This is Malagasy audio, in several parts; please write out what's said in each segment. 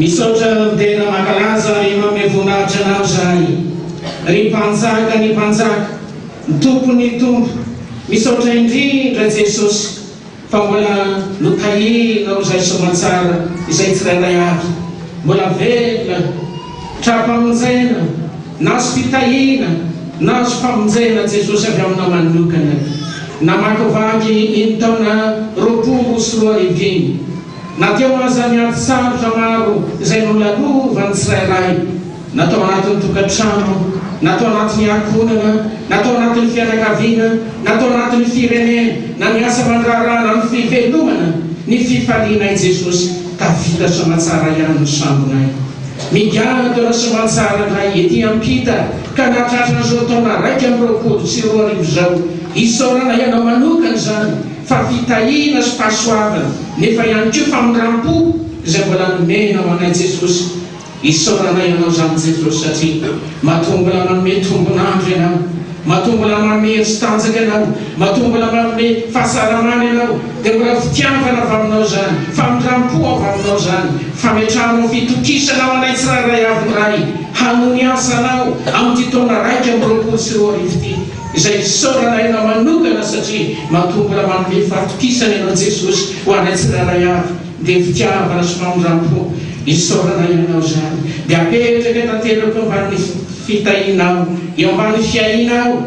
misaotra tena makalaza ry mamevonahitra anao zay ry mpanjaka ny mpanjaka ny tompony tompo misaotra indrindra Jesosy fa mbola notahinao zay somatsara izay tsirairay avy mbola velona trapamonjena nazo fitahina nazo famonjena Jesosy avy aminao manokana namakivaky iny taona 20 nateo aza miady sarotra maro izay nolalovany tsirairay natao anatin'ny tokantrano natao anatin'ny ankonana natao anatin'ny fianakaviana natao anatin'ny firenena na miasa mandrarana ny fivelomana ny fifalianay Jesosy tavita somatsara ihany ny sambonay migado na somatsara ndray ety ampita ka natratra zao taona 1 zao isaorana ianao manokana zany fa fitahina sy fahasoavana nefa ihany koa famindram-po izay mbola nomenao anay Jesosy isaorana ianao zany Jesosy satria matombola manome tombonandro ianao matombola manome hery-tanjaka ianao matombola manome fahasalamana ianao dia mbola fitiavana avy aminao zany famindram-po avy aminao zany fametranao fitokisana ao anay tsirairay avy ray hanony asanao amin'ity taona 1 izay isaorana ianao manokana satria matombola manome fahatokisana ianao Jesosy ho anay tsirairay avy dia fitiavana sy famindram-po isaorana ianao zany dia apetraka tanteraka ambany fitahinao eo ambany fiahinao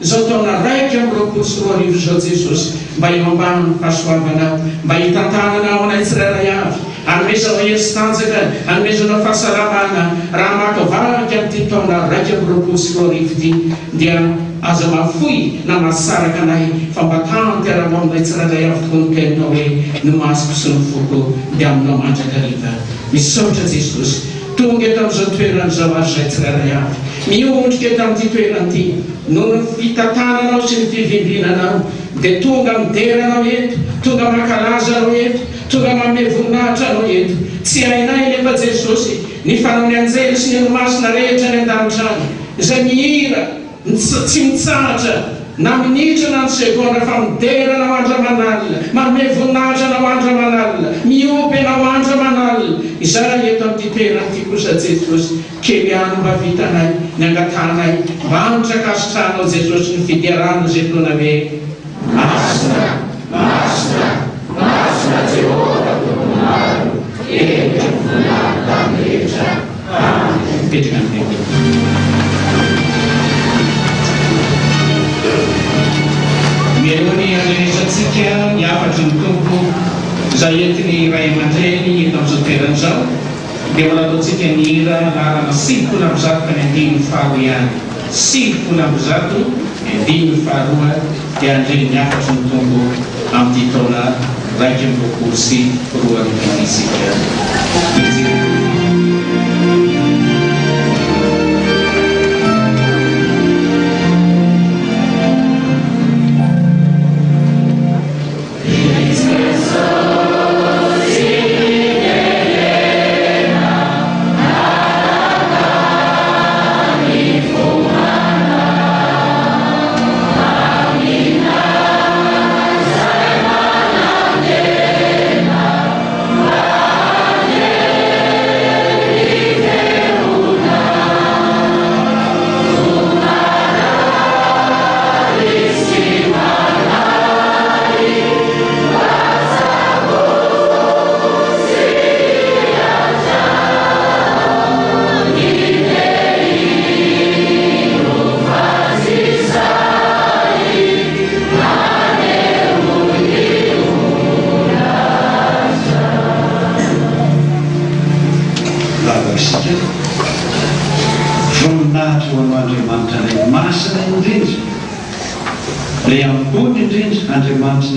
zao taona 1 zao Jesosy mba eo ambany fahasoavanao mba hitantananao anay tsirairay avy anomezanao hery-tanjaka anomezanao fahasalamana raha makivaky amin'ity taona 1 dia aza mafoy na masaraka anay fa mba tanterana aminay tsirairay avy tokonokainao hoe ny masoko sy ny foko dia aminao mandrakariva misaotra Jesosy tonga eto amin'izao toerana zao azy zay tsirairay avy miondrika eto amin'ity toerana ity noho ny fitantananao sy ny fivindrinanao dia tonga mideranao eto tonga makalaza anao eto tonga manome voninahitra anao eto tsy hainay nefa Jesosy ny fanaminy anjely sy ny anomasina rehetra ny an-danitrany izay mihira tsy mitsahatra na minitra na ny sekonda fa miderana andra manalina manome voninahitra anao andra manalina miopy anao andra manalina izay eto amin'ity toerana ity kosa Jesosy kely ihany mba vitanay ny angatanay mba anitrakasitranao Jesosy ny fidiarana zay tona hoe masina masina masina Jehova tombonaro eka voninahitra tamin'ny rehetra mipetraka amin'ny mialohany aneresatsika niafatry ny tompo izay entiny ray aman-dreny eto amin'izao toerana zao dia mbola ataontsika ny hira larana 5 ka ny 5 ihany 5 ny 5 dia andreny niafatry ny tompo amin'ity taona 1 sy 2 isika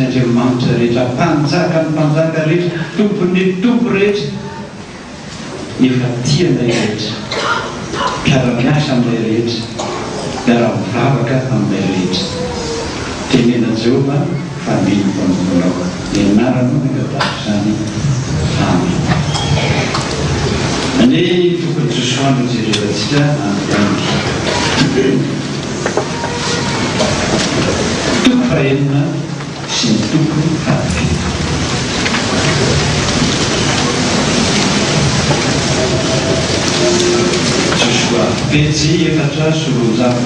Andriamanitra rehetra mpanjaka ny mpanjaka rehetra tompony tompo rehetra efa tianay rehetra mpiara-miasa aminay rehetra miara-mivavaka aminay rehetra tenena Jehova fa mily mpamonao ny anaranao nagatako zany amen ane tokony josoandro jerevantsika anotandy toko fahenina sy ny tokony avy petsy efatra solonjavo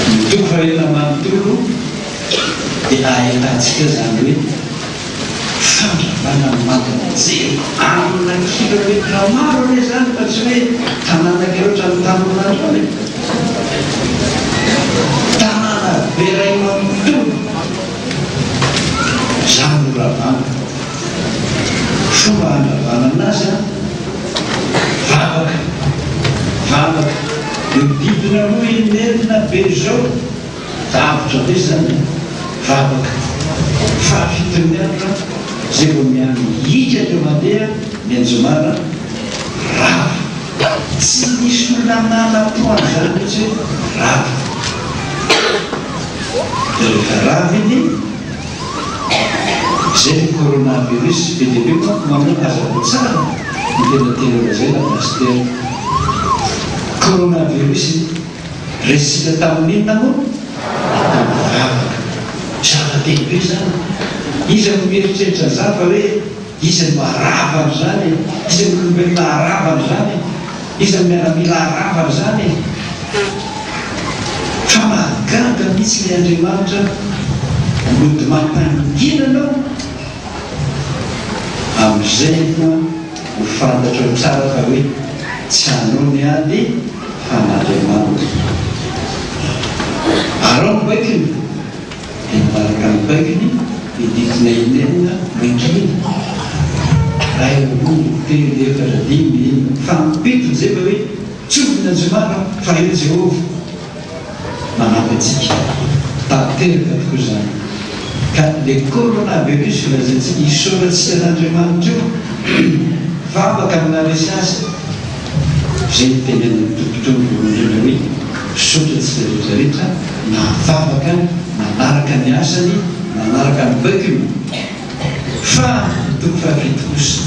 mitoko ela manontolo dia ahitantsika zany hoe fandravana matanjely amina kilometra maro le zany fa tsy hoe tanàna-kerotra ny tanonandro any tanàna beray manontolo zany ravana fomba handravana anazy a vavaka eo didina roa imerina be zao davitra be zany vavaka fahafitoniatra zay vao miamy hika teo mandeha mianjomana rava tsy misy olona nanapoany zany mihitsy hoe rava de rehefa rava iny zay ny coronavirus be dia be manao azako tsara ny tenatena zay na pastera coronavirus resita tamin'inona moa vavaka zava-dehibe zany iza no mieritreritra zany fa hoe iza no aravany zany iza no olombelona aravany zany iza no miaramila aravany zany fa mahagaga mihitsy le Andriamanitra mody mampanginanao amin'izay no ho fantatra ho tsara fa hoe tsy hanao ny ady fa n'Andriamanitra arao ny baikiny dia miaraka ny baikiny idikina inenina mankina raha eo telo efatra dimy fampitony zay fa hoe tsoviny Andriamanitra fa eo Jehova manampy antsika tanteraka tokoa zany ka le coronavirus lazaintsika isoratsika n'Andriamanitra io vavaka amina resy azy zay tenen'ny tompotompo indrindra hoe sotratsika rehetrarehetra na vavaka manaraka ny asany manaraka ny baikiny fa toko fafito kosa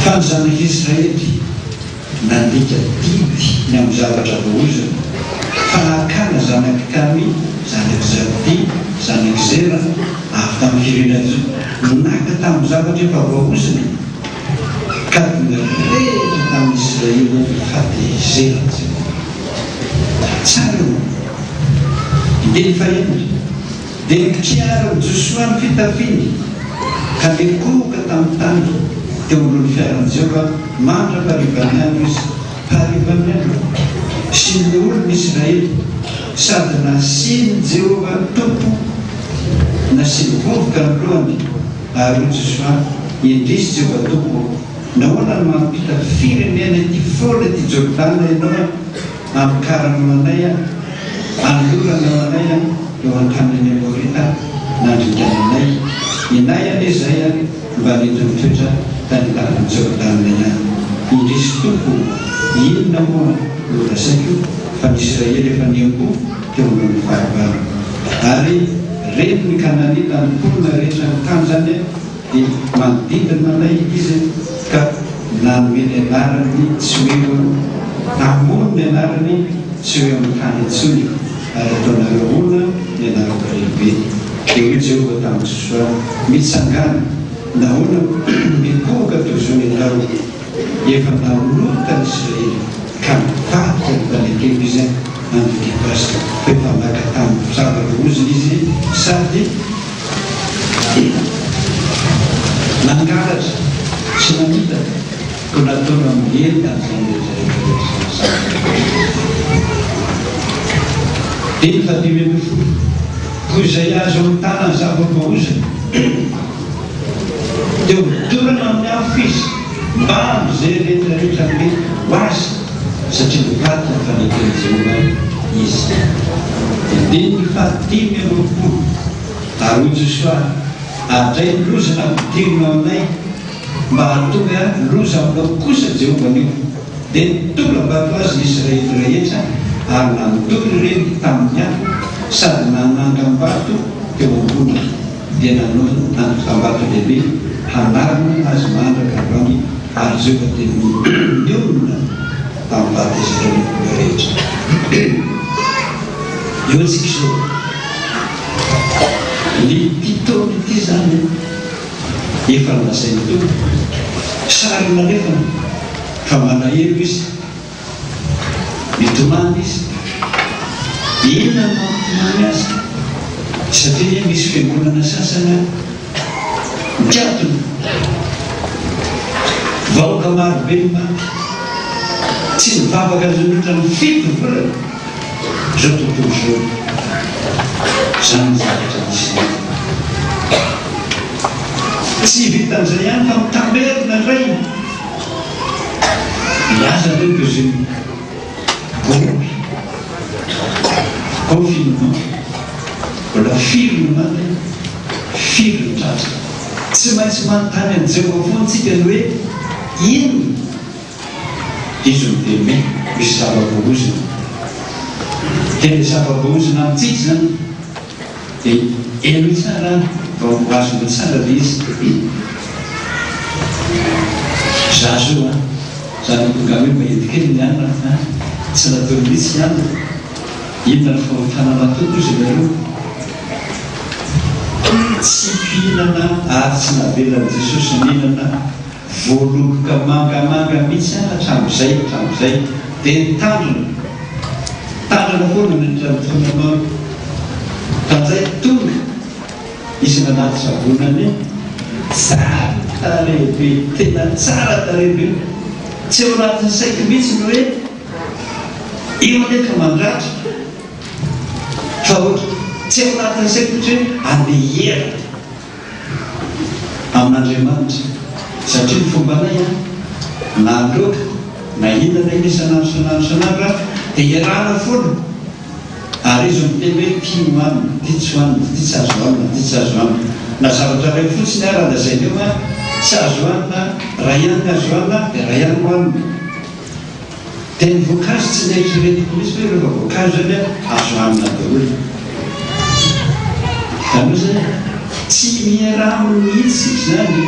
fa ny zanaka Israely nandika didy ny amin'ny zavatra voahozana fanakana zanaky Kamy zanaky Zabdi zanaky Zera avy tamin'ny firenena naka tamin'ny zavatra efa voahozana ka rehetra tamin'ny Israely fatezera tsara dia ny fahenatra dia nikiara Josua ny fitafiny ka mikoka tamin'ny tany teo amin'olo fiaran'i Jehova mandra-parivany andro izy parivany andro sy ny olon'ny Israely sady nasiny Jehova tompo nasiny vovoka ny lohany ary Josua indrisy Jehova tompo nahoana no mampita firenena ty fola ty Jordana ianao amin'ny karanao anay anoloranao anay eo an-tanany Amorita nandrikananay inay ane zay any mba nentiny toetra tany tanany Jordana ihany indrisy tompo inona moa no rasaiko fa ny Israely efa niambo teo amin'ny fahavalo ary reny ny Kananita ny mponina rehetra ny tany zany dia manodidina anay izy ka nanomeny anarany tsy hoe namono ny anarany tsy hoe amin'ny tany intsony ary ataonareo ona ny anarako lehibe dia hoe Jehova tamin'ny Josua mitsangana nahoana mikoka teo zao ny atao efa nanolota ny Israely ka mivatika ny tanekely izy andrikipasika efa maka tamin'ny zava-rohoziny izy sady nangalatra tsy nanitaka ko nataona amin'ny tanzany dia ny fadimy ambin'ny folo koa izay azo amin'ny tanany zava-boahozana dia midorana amin'ny afo izy mba am'izay rehetrarehetra hoe ho azy satria mivaty ny fanekeny Jehova izy dia ny fadimy ambin'ny folo ary Josua adray ny loza nampidirina aminay mba hatonga loza aminao kosa Jehova anio dia nitola bato azy ny Israely rehetra ary nandoly reny tamin'ny afo sady nanangam-bato teo ambony dia nanangam-bato lehibe hanarina azy mandraka avany ary Jehova dia niolona tamin'ny vato Israely rehetra eo antsika zao ny titony ity zany efa lazainy to sarina nefa fa manahelo izy mitomany izy inona mampitomany azy satria misy fiangonana sasana mikatona vaoka marobe maty tsy nivavaka azy mihitra ny fito volana zao tontolo zao zany zavatra misy tsy vitan'izay ihany fa mitamerina indray miasa leto zay groupe confinement mbola filmany filmtraza tsy maintsy manontany an'izay vaofontsika ny hoe ino izy miteme misy zava-bohozina tena zava-bohozina amintsika zany dia elo tsara vaoazona tsara le izy za zao a zany tonga hoe mahetikely ny anina tsy natao mihitsy ihany inona ny fafananatoko izy nareo tsy mpihinana ary tsy navelan' Jesosy mihinana voaloboka mangamanga mihitsy hatram'izay dia tandrina foana nytratonanao tanzay tonga izy nanaty savonany tsara lehibe tena tsara tarehibe tsy eo anatin'ny saiko mihitsy no hoe io neka mandratra fa ohatra tsy eo anatin'ny saiko mihitsy hoe andehera amin'Andriamanitra satria ny fombanay na loaka na hinana iny sanandro dia iarahana foana ary izy miteny hoe tia hoanina tia tsy hoanina tia tsy azo hoanina tia tsy azo hoanina na zavatra ray fotsiny arana zay neo a tsy azo hoanina raha ihany azo hoanina dia raha ihany hoanina dia ny voankazo tsy naitreretiko misy hoe rehefa voankazo zany azo hoanina daholo zany hoe zany tsy miarahana mihitsy zany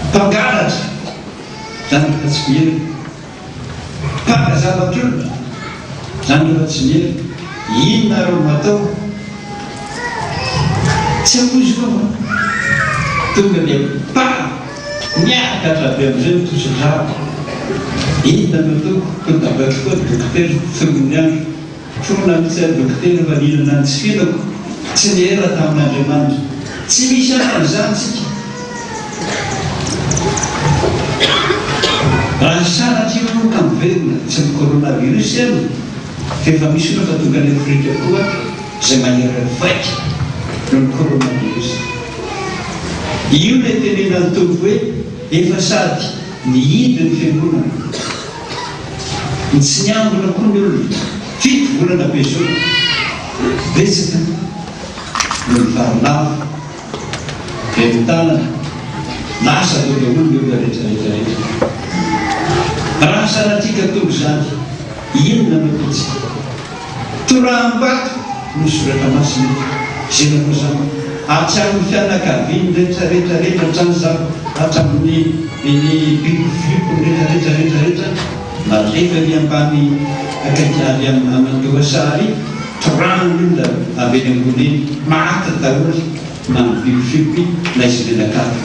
mpangalatra zany rehefa tsy miery mpaka zavatra zany rehefa tsy miery inona reo matao tsy amoziko ma tonga dia miakatra be am'izay mitosodrako inona matao tonga avako koa dokotera firony andro forona mitsy ary dokotera fa nihinana ny tsy filako tsy niera tamin'Andriamanitra tsy misy an'izany tsika raha sanatrio ka miverina tsy ny coronavirus ihany fefa misy ona fa tonga ny Afrika koa zay mahery vaika no ny coronavirus io le tenena ny tompo hoe efa sady nihidy ny fiangonana ny tsy niambona koa ny olona fito volana be zao betsaka no ny varilavo be mitanana lasa do daholo ny olona rehetrarehetrarehetra raha sanatrika tombo zany inona nataotsika toraham-bato no soratra masina zay natao zany hatramin'ny fianakaviany rehetrarehetrarehetra hatrany zao hatramin'ny bilofiliko rehetrarehetrarehetrarehetra nalefa ny ambany akaikary amandoha sary torahany olona aveny amboniny maty daholo na ny bilofiloky na izy menakary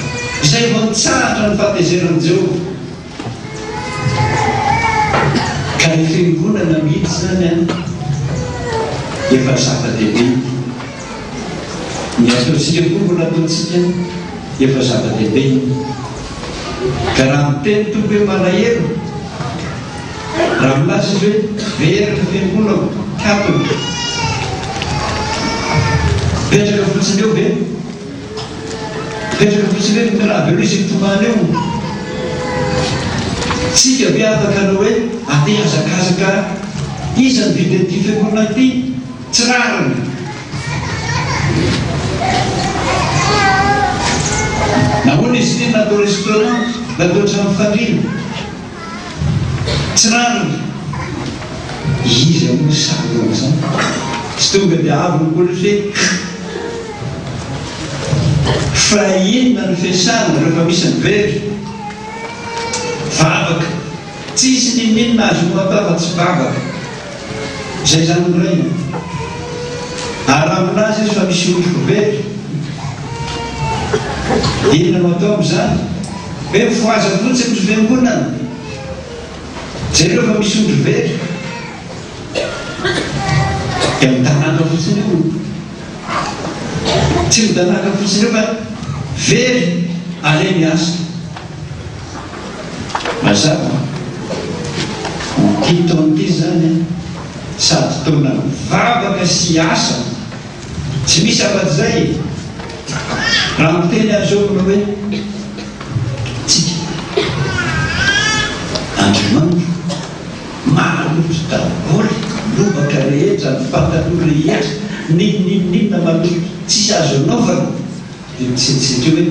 izay vao mitsahatra ny fahatezeran'i Jehovah ka ny fiangonana mihitsy zany a efa zava-dehibe ny ataontsika koa mbola ataontsika efa zava-dehibe ka raha miteny tombo hoe malahelo raha milaza izy hoe verina fiangonana katona petraka fotsiny eo ve petraka fotsiny eo ny raha velo izy tomany eo tsika be afaka anao hoe ate azakazaka iza ny vidy ty fiangonana ity tsy rariny nahoana izy ty natao restaurant natao trano fandrina tsy rariny izy amin'ny saroana zany tsy tonga dia avy nykola hoe fa inona ny fiasana rehefa misy ny very vavaka tsisy nininona azy no atao fa tsy vavaka zay zany ray ary aminazy izy fa misy ondroko very inona no atao am'izany hoe foaza fotsiny ny fiangonana zareo fa misy ondro very dia mitanaka fotsiny io tsy mitanaka fotsiny io fa very ale miasa mazava ty taon'ity zany sady taona mivavaka sy asa tsy misy afa-tsy zay raha miteny azao no hoe tsika andrimanitro mahalotro daboly lobaka rehetra nypataloha rehetra ninninninna malotro tsisy azo anaovana dia mitsetsetry hoe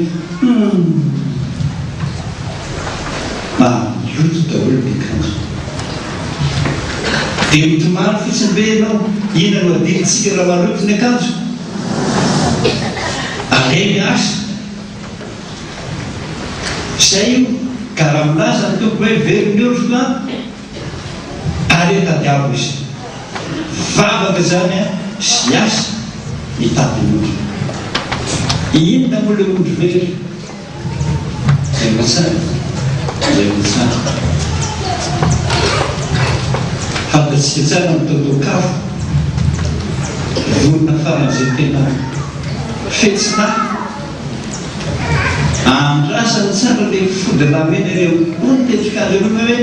mahaloto daholo mikanjo dia mitomany fotsiny be ianao ina no adinitsika raha maloto ny akanjo aleny asa zay io ka raha minaza ny tompo hoe veriny orona aretadiavo izy vavaka zany a sy asa mitadin'ondro inona moa le ondro very zay matsara zay matsara fantatsika tsara mitotokafo vorona faran'izay tena fetsina andrasany tsara le fody lamena ireo ontetrikandro roma hoe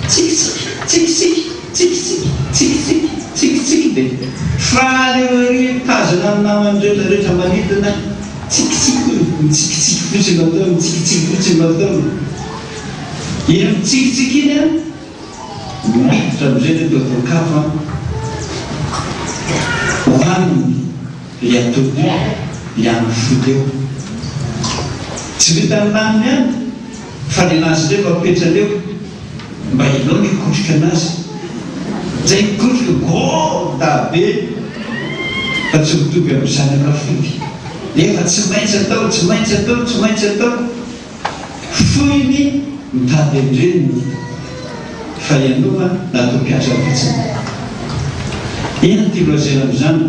tsikitsiky tsikitsiky tsikitsiky tsikitsiky tsikitsiky dia fareo tazana aminamany rehetrarehetra manidina tsikitsiky mitsikitsiky fotsiny atao mitsikitsiky fotsiny atao ino mitsikitsiky iny a miditra am'izay le totokafo hoaniny le atody le amin'ny fody eo tsy vita aminaminy any fa ny anazy leo mapetraleo mba inao mikotrika anazy zay mikotrika goda be fa tsy mitovy amin'izany am'rafody nefa tsy maintsy atao tsy maintsy atao tsy maintsy atao foiny mitady andreniny fa ianoma natao mpiasa fotsiny ina ty loazana am'izany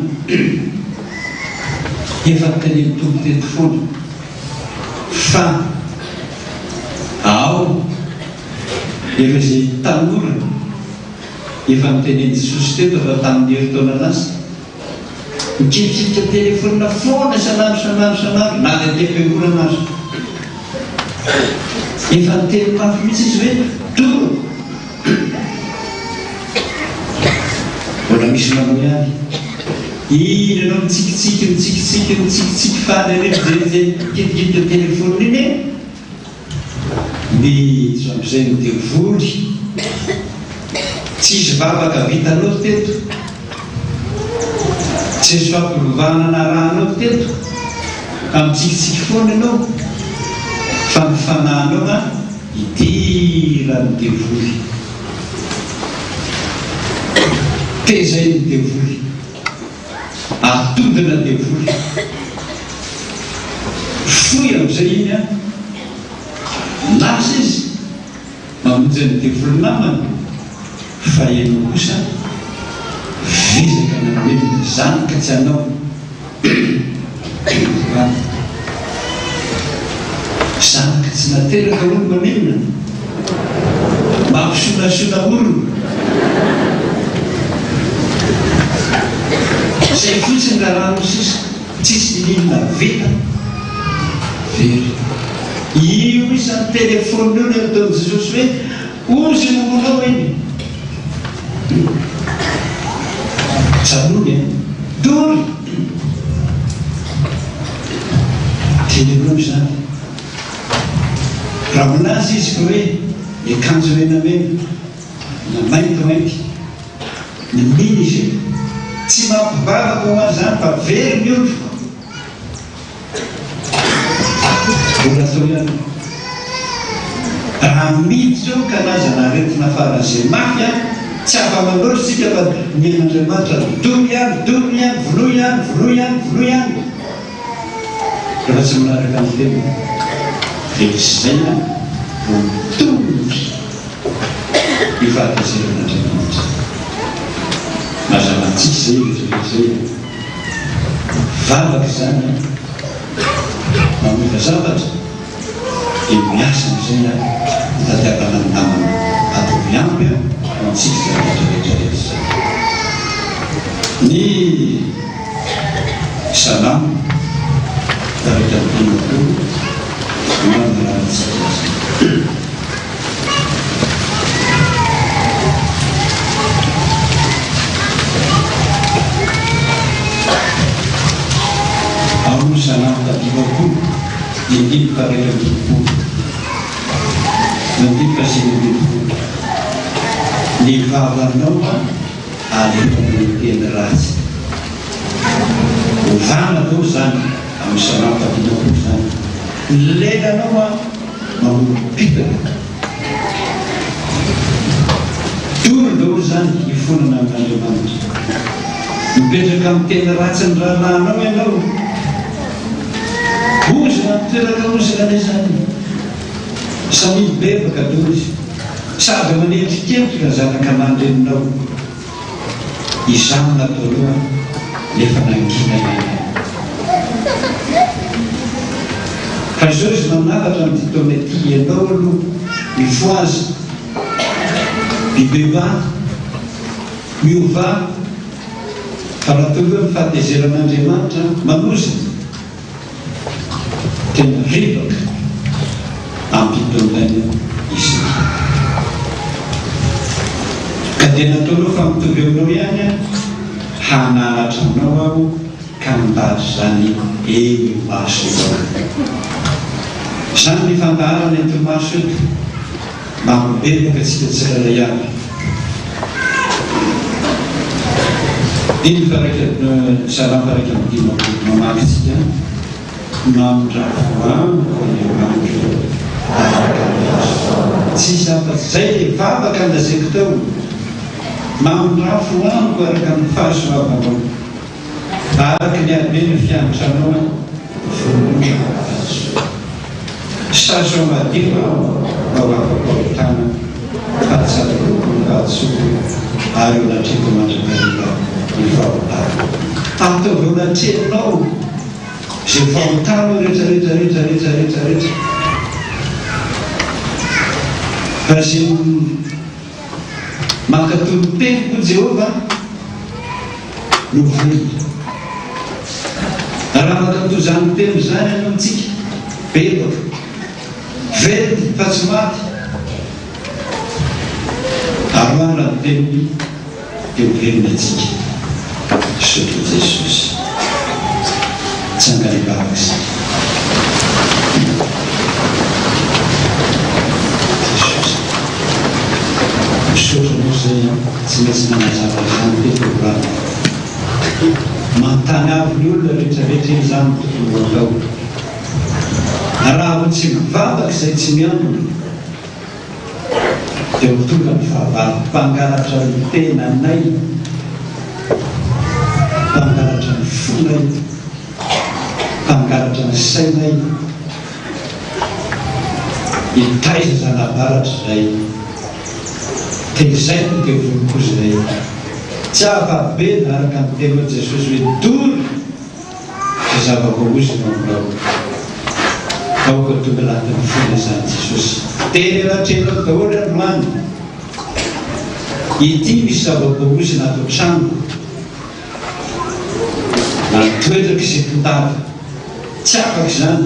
efa nyteny mitombo teto foana fa ao efa zay tanora efa miteneny Jesosy teto fa tamin'ny heritaona anazy mikirikirika telefona foana sanandro sanandro sanandro na le te-piangorana azy efa niteny mafy mihitsy izy hoe toro mbola misy mamoy any iny anao mitsikitsiky mitsikitsiky mitsikitsiky fany rehetra zay kitikirika telefona iny miditra am'izay ny devoly tsisy vavaka vitanao teto tsisy fampilovana na rahanao teto amitsikitsiky foana ianao fa mifananao a idira ny devoly tezay ny devoly atodina devoly foy am'izay iny a lasa izy mamonjy ny devoly namany fa ianao kosa vizaka namoeny zanaka tsy anao zanaka tsy nateraka olo manenina mampisonasona olona zay fotsiny raha rano sisa tsisy ninona vita very io isan'ny telefony io le ataon'i Jesosy hoe ozy nomonao iny janony dory telenao zany raha minazy izy fa hoe ekanjo menamena na maintimainty ny miny izy tsy mampivavaka ho azy zany fa very miondro mbola atao ihany raha miditra eo kanazana aretina faran'izay mafy a tsy afa-manoro sika fa mian'andriamanitra dory ihany dory ihany volo ihany volo ihany volo ihany rehefa tsy manaraka ny tena dia sy zay a votomotra ifahatazerin'andriamanitra mazava antsika zay zay vavaka zany mamoaka zavatra dia miasa n'izay a mitadiavana ny namana atovy ampy a antsika rehetrarehetra ny salamo tarika ny dimakolo manarahantsika ao salamo tadimakolo indimy tarika ambinifolo nandimy sivy ambinifolo ny vavanao a alefan'ny teny ratsy ovana tao zany amin'ny salamo tadimakolo zany lelanao a mamolopitaka torondao zany ifonana amin'Andriamanitra mipetraka amin'ny teny ratsy ny rahalanao ianao ozina toeraka ozina lay zany samy bebaka dozy sady manendriketrika zanaka aman-dreninao izany natao aloha nefa nangina iana ka izao izy manavatra amin'ny titona ty ianao aloha mifoazy mibevana miova fa raha toloha ny fahatezeran'Andriamanitra manozina tena rivaka ampitondany izy ka dia natao aloha fa mitovy aminao ihany a hanaratra aminao aho ka mitary zany eny maso eo zany ny fandaharana ento maso eto mampibebaka tsika tsirairay avy iny faraika salamo faraika amin'ny dimakolo mamakitsika mamondrafoamiko Andriamanitra tsisy afa-tsy zay le vavaka andazeko tao mamondrafoamiko araka ny fahasoavanao araka ny abeny fianatranao saso madio ao afakahotana fahatsatokolofahatsoko ary eo natreko mandrakarika ny fahotana ataovy eo natrenao zay fahotana rehetrarehetrarehetrarehetrarehetrarehetra fa zay mankatolo-tempo Jehova no vely raha makato zany telo zany anao mitsika bebaka vely fa tsy maty aroana ny telony eo velona atsika sotro Jesosy tsangany bavaka sy misotro moa zay tsy maintsy manazava zany tekorano mantany avy ny olona rehetrarehetra eny zany tokony atao raha ho tsy mivavaka izay tsy miambina dia ho tonga ny fahavalo mpangalatra ny tenanay mpangalatra ny fonay mpangalatra ny sainay hitaiza zanabaratra zay tezay no dia volonkozay tsy avabe naraka ny tena Jesosy hoe dory zay zava-boahozina aminao aoka tonga latin'ny fona zany Jesosy teny ratrenao daholo androany ity misy zava-boahozina ato trano na toetraka izay mpitava tsy afaka zany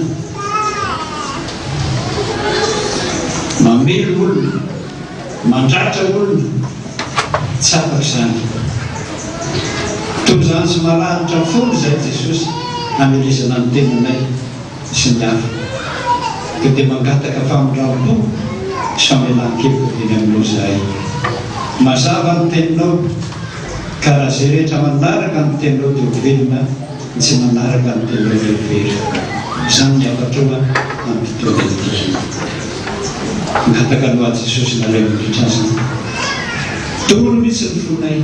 mamelo olona mandratra olona tsy afaka zany toy zany sy malanitra folo zay Jesosy namelezana ny tenanay sy ny hafa ka dia mangataka famondram-po samelan-kevitra eny aminao zahay mazava ny teninao ka raha zay rehetra manaraka ny teninao dia velona ny tsy manaraka ny teninao verivery zany ny afatroa ampitona ity ngataka aloha Jesosy naray midritra azy toro mihitsy ny fonay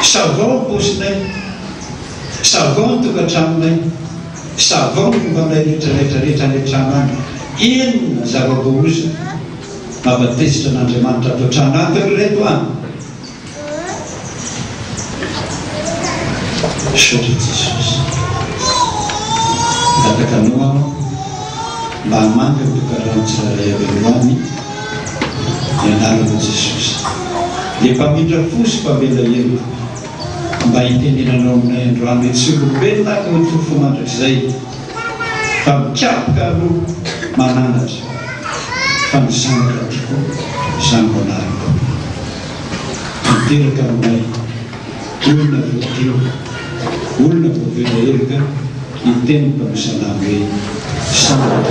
savao posinay savao ny tokantranonay savao ny fombanay rehetrarehetrarehetrarehetrarehetrana inona zava-boahozina mampatezitra n'Andriamanitra ato trano ato reto any Saotra Jesosy gataka mba hamanga tokarano tsirairay avy androany ianarana Jesosy le mpamindra fosy mpavela elo mba hitenenanao aminay androany hoe tsy olombelona ka ho tofo mandrak'izay fa mikapoka aloha mananatra fa misanaka tokoa izany manaraka miteraka aminay olona voateo olona voavela erika ny teny mpamisanamy hoe sanaka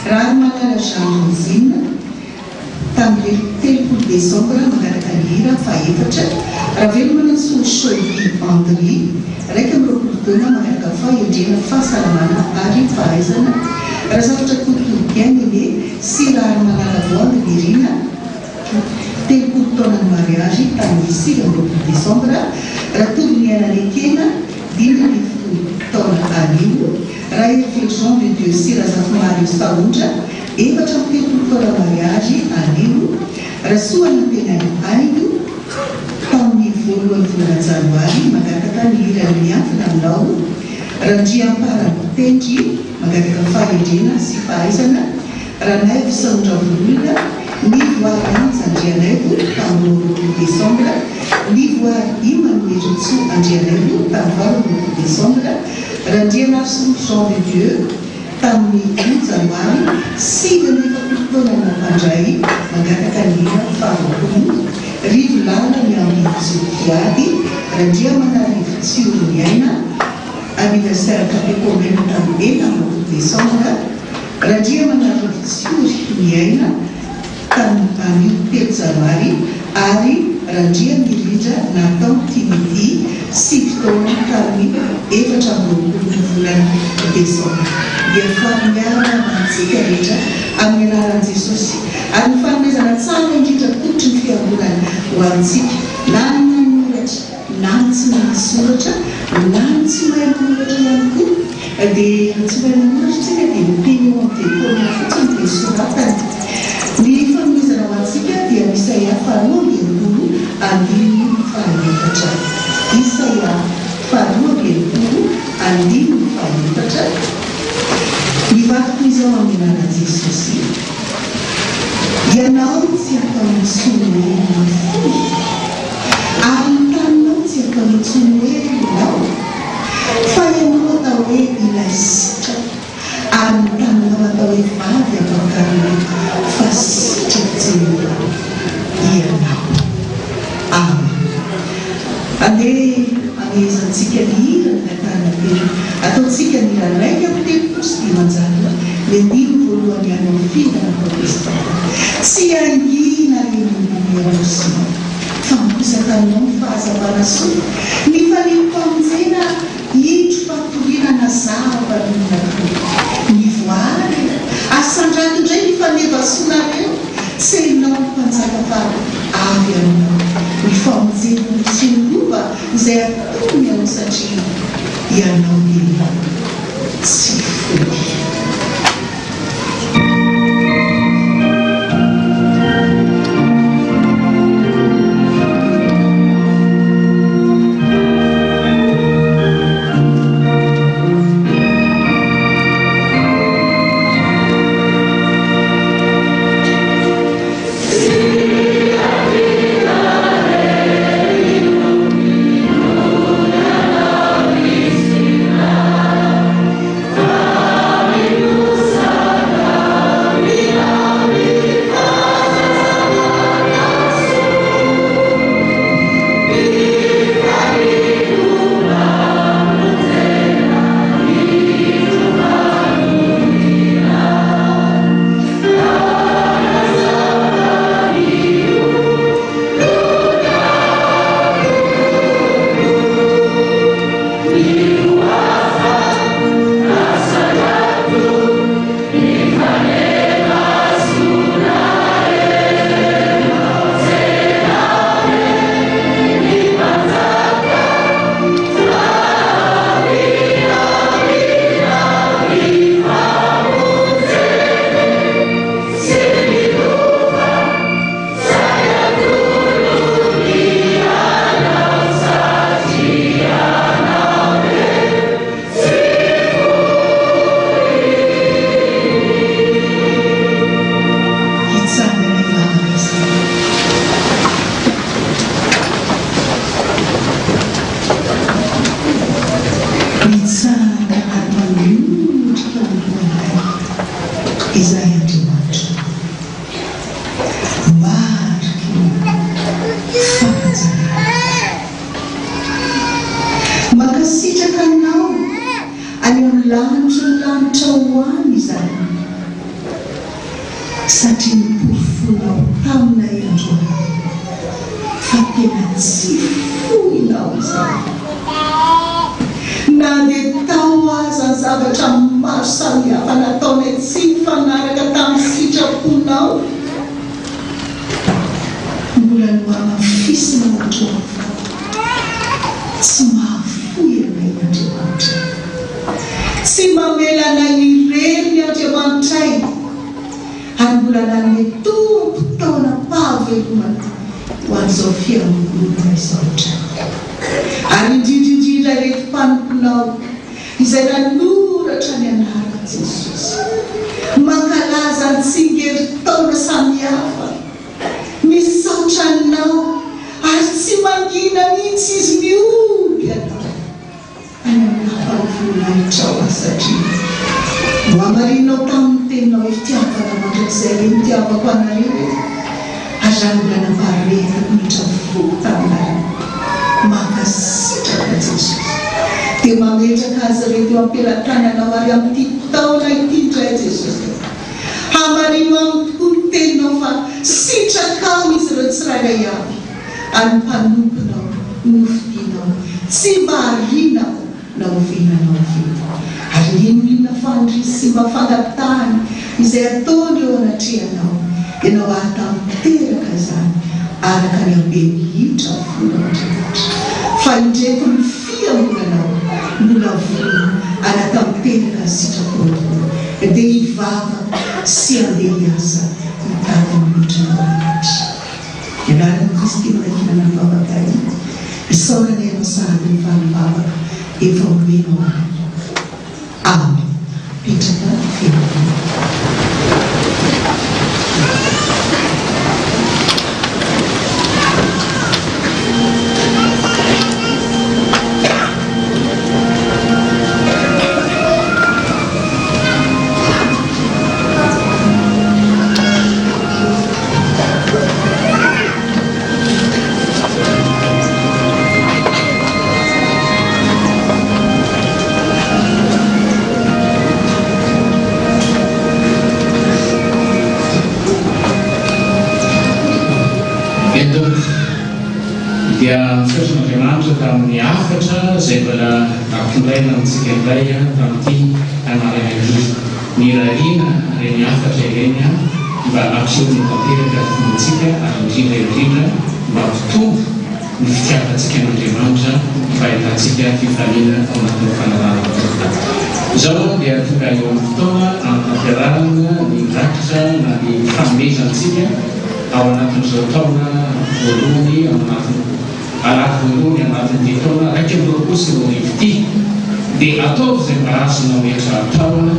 Raha manala Jean Rosine, también 3 de sombra, Margarita hira faefatra ravelomana solsoy André raika mirokolotona manaraka fahendrena fahasalamana ary fahaizana raha zavatra tontolo-piaina hoe sy raha manaravoana irina telopolo taonany mariage tamin'ny 9 décembre raha toby ny ananekena 15 taona arivo raha efelo Jean de Dieu sy razafy Marius Taondra efatra telopolo taona mariage arivo raha soana tena haingo tamin'ny voalohany volana janoary magataka ny hirany miafina aminao raha ndriamparany tendry magataka fahendrena sy fahaizana raha naivo saondravololona ny voary anjandrianaivo tamin'ny 9 décembre ny voary imanueritso andrianaivo tamin'ny 9 décembre raha ndrianarso Jean de Dieu tamin'ny 1 janoary sy taona nampandray magataka ny hira fahavakolo rivo lala ny amin'ny zokiady raha ndria manarivo tsioro ny aina anniversaire capecombena tamin'ny 9 décembre raha ndria manarivo tsioro ny aina tamin'ny 3 janoary ary raha ndria mirindra natao Timothy 5 taona tamin'ny 4 volana décembre dia famiara mantsika rehetra amin'ny anaran'i Jesosy ary ny fanomezana tsara indrindra totry ny fiangonana ho antsika na ny manoratra na ny tsy manoratra na ny tsy mahay manoratra ihany koa dia tsy mahay manoratra tsika dia mipino am'telefônina fotsiny dia soratany ny fanomezana ho antsika dia Isaia 9:2 fahaefatra Isaia 9:2 fahaefatra nivatoko izao amin'ny anaran'i Jesosy ianao tsy ataonao sonoelona fo ary ny taninao tsy ataonao sonoelonao fa ianao atao hoe ilay sitra ary ny taninao atao hoe vavy apakarina fa sitra jena ianao andeha amezantsika ny hira ny atanatena ataontsika ny raraika amin'ny telopolo sy dimanjato le ndimy voalohany any amin'ny fidana protestanta tsy angina renonymerosy fa miposaka aminao ny fahazavana soa ny fanempamonjena indro fampirinana zava-nona ny voary asandrato indray ny fanevasoanareo tsy hainao ny mpanjaka fa avy aminao ny famonjena ny tsinolova izay atony ao satria ianao ny tsy fody tena tsy foinao izany. Na dia tao aza zavatra maro samihafa nataonay tsy mifanaraka tamin'ny sitraponao, mbola no amafisina Andriamanitra, tsy mahafoy anay Andriamanitra, tsy mamelana irery ny Andriamanitray, ary mbola nanome tompo-taona fahavelomana ho an'izao fiangonana izao indray. Ary indrindrindrindra reto mpanomponao izay nanoratra ny anarana Jesosy, mankalaza ny tsingerin-taona samihafa, misaotra anao ary tsy mangina mihitsy izy mioby anao any amin'ny hampanofonahitra ao satria moamarinao tamin'ny teninao fitiavana mandrakizay mitiavako anareo azanona nambaretako mitravovo taminareo makasitraka Jesosy dia mametraka azy reto ampelatrananao ary amin'ity taona ity indray Jesosy, hamarino amin'ny teninao fa sitrakao izy ireo tsirairay avy ary mpanomponao nofidianao tsy maharinao na ovinanao vita, ary inona fandrisy sy mafangatahany izay ataony eo anatrehanao ianao atamiteraka izany araka ny ambeny hitra fonao Andriamanitra, fa indreko ny fiangonanao mbola vono anatamiteraka ny sitraponao dia hivava sy andeha hiasa mitady ny mitrana Andriamanitra. Ianarana Kristy manakina ny vavaka iny, isaorana ianao sahady ny vanim-bavaka efa omenao any. Amen. Petraka fiangonana. Dia fiotran'Andriamanitra tamin'ny afatra izay mbola ampitondraina amintsika indray tamin'ity hanarana ny rariana ireny afatra ireny mba ampisehoany tanteraka fontsika ary indrindra mba hampitombo ny fitiavantsika n'Andriamanitra mba ahitantsika fifaliana ao anatin'ny fanarahana. Izao dia tonga eo amin'ny fotoana ampiarahana ny rakitra na ny fanomezantsika ao anatin'izao taona voalohany ao anatin'ny voalohany anatin'ity taona raika amby roapolo sy roa arivo ity, dia ataovy izay mbarasina rehetra taona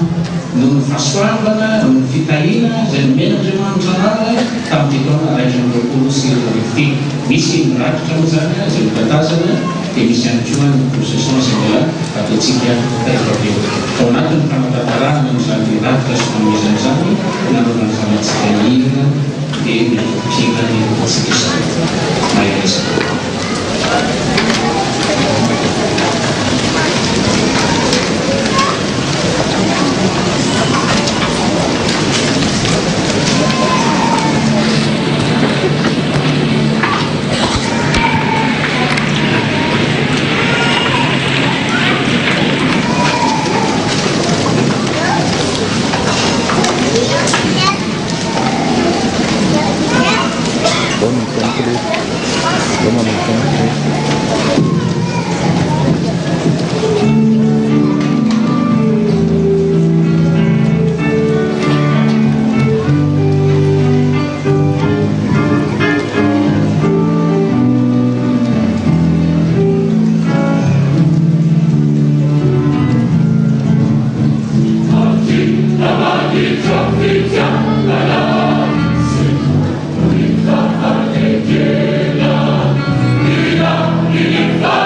noho ny fahasoavana noho ny fitahiana izay nomen'Andriamanitra anarana tamin'ity taona raika amby roapolo sy roa arivo ity. Misy mirakitra moa zany izay mitantazana, dia misy ihany koa ny procession izay mbola ataontsika taivaveo ao anatin'ny fanatantarahana n'izany rakitra sy fanomezana izany nanaovana izany antsika hirana dia mipika ny antsika izany maherezana. Viva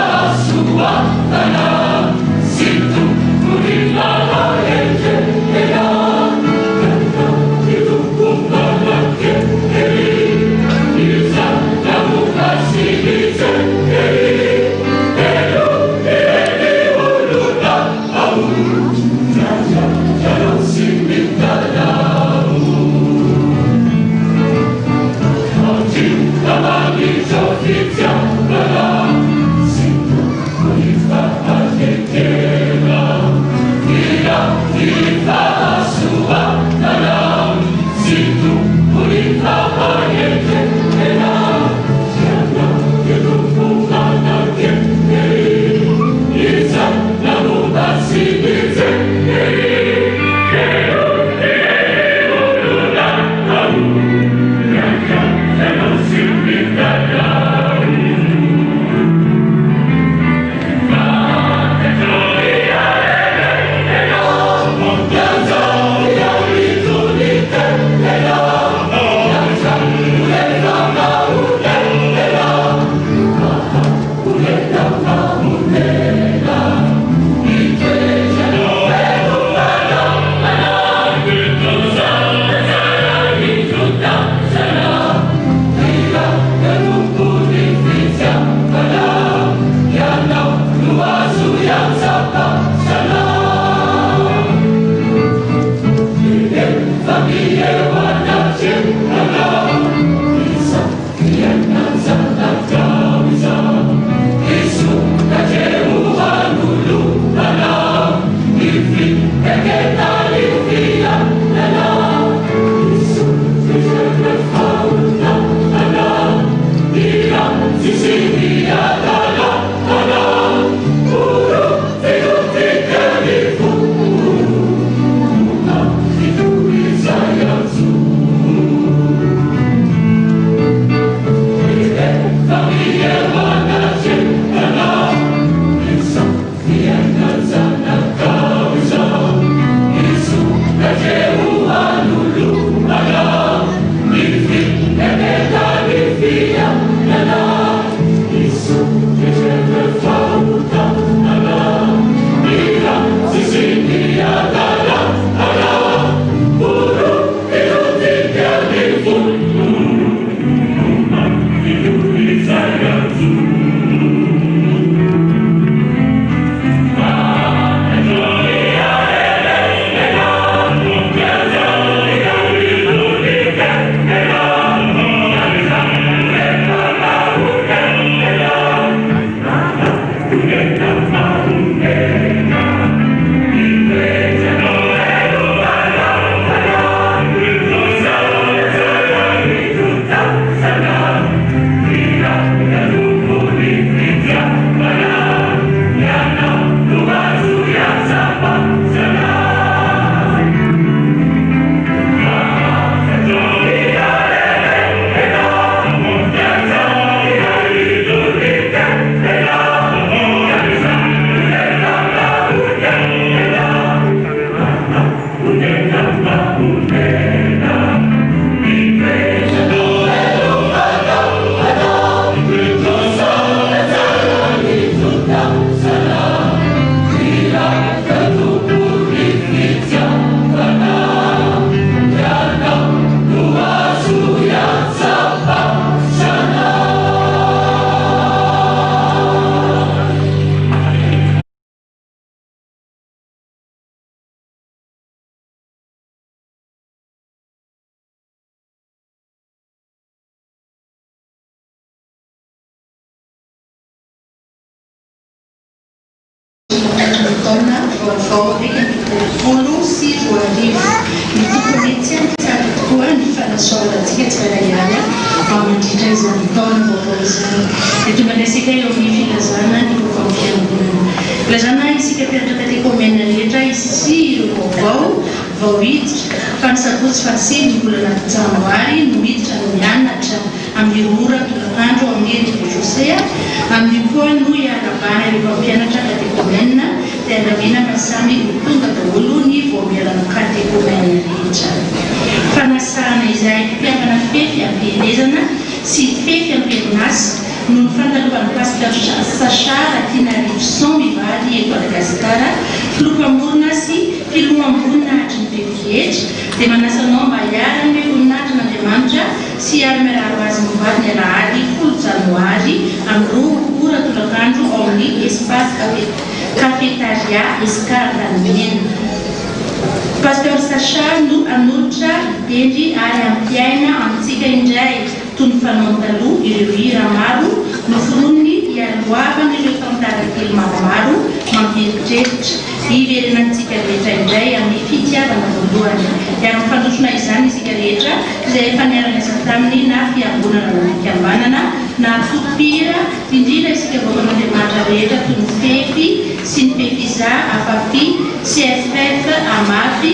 Pastor Sacha no anuncia desde a ampiaina antiga indai tun fanontalo irevira maru no frundi e a luava ne levantar aquele mamaru mampiritreritra iverenantsika rehetra indray amin'ny fitiavana voalohany dia mifandosona izany isika rehetra izay efa niara-miasa taminy na fiangonana na fikambanana na topira indrindra isika vaovan'Andriamanitra rehetra toy ny fefy sy ny fefizà afafi CFF amafy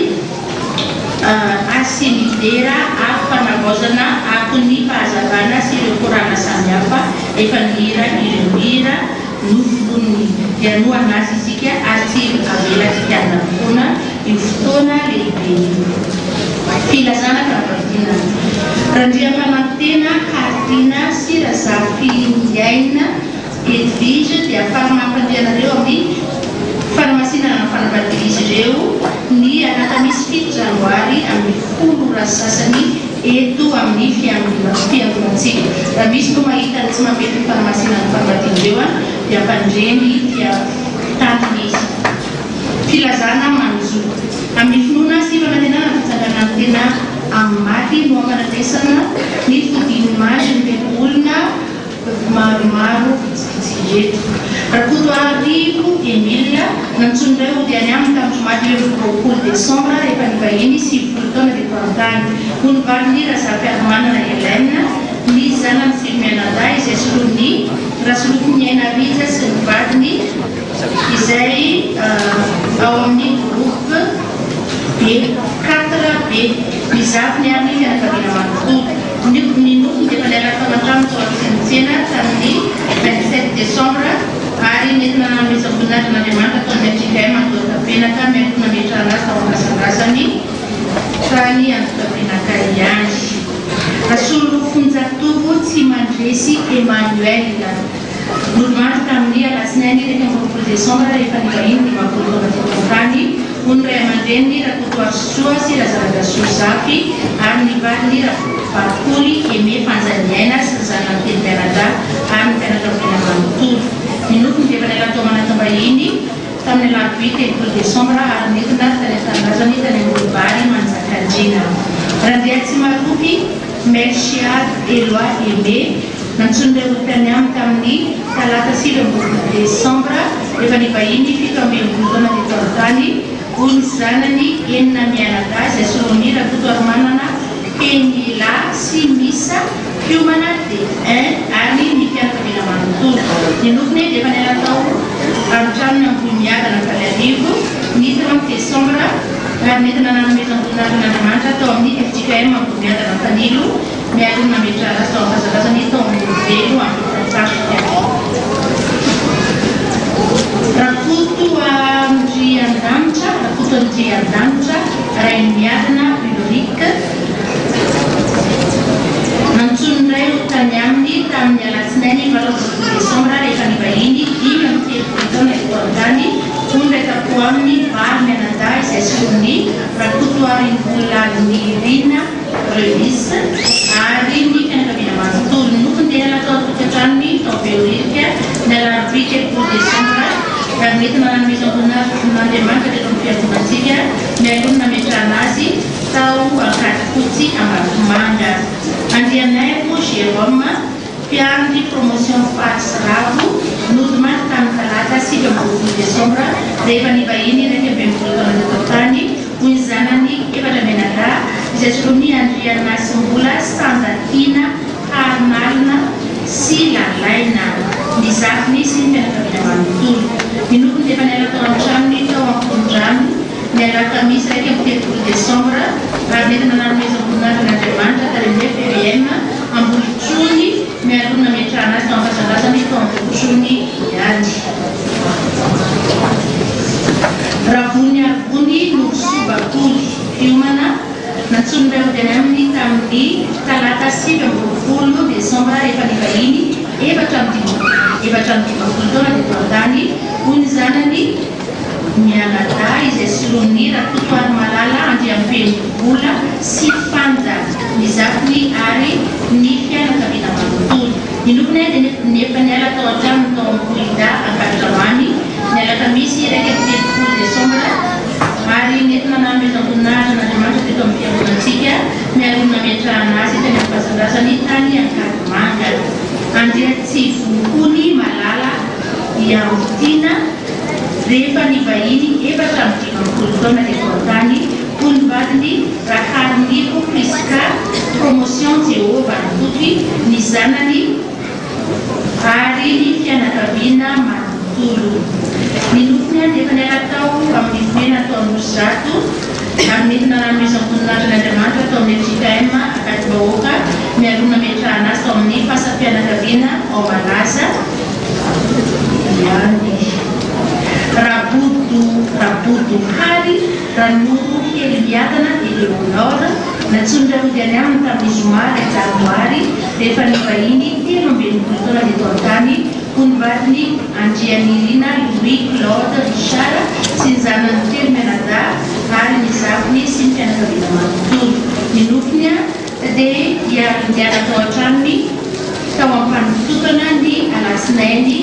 asimidera afanavaozana akony fahazavana sy ireo korana samihafa efa nihira ireo hira nofony dia no anazy isika aty avelatsika anavona io fotoana lehibe filazana karavadina randriam-panan-tena Katrina sy Razafy-Ndiaina Edvige dia faramampandrianareo amin'ny faramasinana fanavadiana izy ireo ny anakamisy 7 janoary amin'ny 10 rasasany eto amin'ny fiangonantsika raha misy no mahita tsy mamety faramasinana fanavadiana ireo dia pandreny dia taniny izy filazana manjo amin'ny finoana sy fanantenana fitsanganana tena amin'ny maty no amananesana ny fodiny-mazy ny olona maromaro vitsivitsy rakoto arivo Emile nantsondray odiany amin'ny tamin'ny maty eo 20 Desambra rehefa nivahiny 70 taona dia toantany ho nivaliny Razafy Armanana Helena ny zanany Filmianada izay solony rasolokony Ainarija sy ny vadiny izay ao amin'ny groupe B4B mizafy ny amin'ny fianakaviana manontolo ny nofony dia fanelaka matrano toatsena tamin'ny 27 Desambra ary nentina namezam-boninahitran'Andriamanitra tao amin'ny TKM Antokapenaka miaraka nametrahana azy tao an-kasandrasany tany Antokapenaka ihany asolo fonjatovo tsy mandresy Emmanuel Nordmanto tamin'ny alasinainy rehefa 20 Desambra rehefa nivahiny 20 taona teto-tany hono ray aman-dreny Rakoto Arsoa sy Razaragasoa Zafy ary ny vadiny Bakoly Aimé Fanjaniaina sy zanany teny Canada ary ny fianakaviana manontolo ny nofony dia fanelatao manakambahiny tamin'ny alarobia 10 Desambra ary nentina tany an-tanindrazany tany amin'ny Bary Manjakandrina randeha tsy maroky Melchiad Eloi Aimé nantsondray tany amin'ny tamin'ny talata 7 Desambra rehefa nivahiny 17 taona teto an-tany ho ny zanany enina mianadahy izay solony Rakoto Armanana Penila sy Misa Fiomana D1 ary ny fianakaviana manontolo ny nofony dia efa nialatao amin'ny tranony ambony miadana faly arivo ny 30 Desambra ary nentina nanomezam-boninahitran'Andriamanitra tao amin'ny FJKM ambony miadana Fanilo miaraka nametrahana azy tao amin'ny kazakazany tao amin'ny velo amin'ny tasika Rakoto Andriandanitra Rakoto Andriandanitra ray miadana Ulrika nantsonondray tany aminy tamin'ny alasinainy 20 Desambra rehefa nivahiny 5 taona eto an-tany hondraiky amin'ny vary mianadahy izay solony Rakoto Arimbolanirina Remis ary ny fianakaviana manontolo nofony dia nalatao tokantranony tao Beorika ny alarobia 10 Desambra ary nentina nanomezam-boninahitran'Andriamanitra teto amin'ny fiangonantsika mialony nametrahana azy tao Ankadifotsy Ambatomanga Andrianaiko Jérôme mpiandry promotion Fatsy Ravo nodimary tamin'ny talata 7 Desambra rehefa nivahiny 20 taona teto an-tany ho ny zanany efatra menaka izay solony Andriana Simbola Sandatina Arnalina sy Lalaina ny zafiny sy ny fianakaviana manontolo ny nofony dia efa nialatao an-tranony tao Ampondrano ny alakamisy 30 Desambra ary nentina nanomezam-boninahitran'Andriamanitra tamin'ny FRM Ambolitrony miaraka nametrahana azy tao an-kasandrasany tao Ambolitrony ihany Ravony Arvony Nosobakoly Fiomana nantsonondray odiany aminy tamin'ny talata 7 Desambra rehefa nivahiny 7 taona teto an-tany ho ny zanany mianadahy izay solony Rakoto Armalala Andriampenimbola sy Fanda ny zafiny ary ny fianakaviana manontolo ny nofony dia nefa niala tao an-trano tao Ampolida Ankadramany ny alakamisy 30 Desambra ary nentina nanomezam-boninahitran'Andriamanitra teto amin'ny fiangonantsika miaraka nametrahana azy tany amin'ny kasandrasany tany Ankadimanga Andriatsivokony Malala Iambotina rehefa ny vahiny efatra amin'ny dimampolo taona dia voatany fony vadiny Raharnipo Priska promotion Jehova Nitoky ny zanany ary ny fianakaviana manontolo. Ny nofony dia niara-tao amin'ny fomena taon'ny zato ary nentina ranoisan'voninahitran'Andriamanitra tao amin'ny FJKM Akatibahoaka miarona metrahana azy tao amin'ny fahasafianakaviana ao Malaza Rabudu Hari Ranuru Eliadana Eleonora Natsundahudani amin'ny tamin'ny zoma Janoary rehefa ny vahiny telo ambin'ny folo taona dia taotany fony vadiny Andrianirina Louis Claude Richard sy ny zanany telo Menada ary ny zaviny sy ny fianakaviana manontolo. Ny nofony dia niara tao an-tranony tao am-panototana ny alatsinainy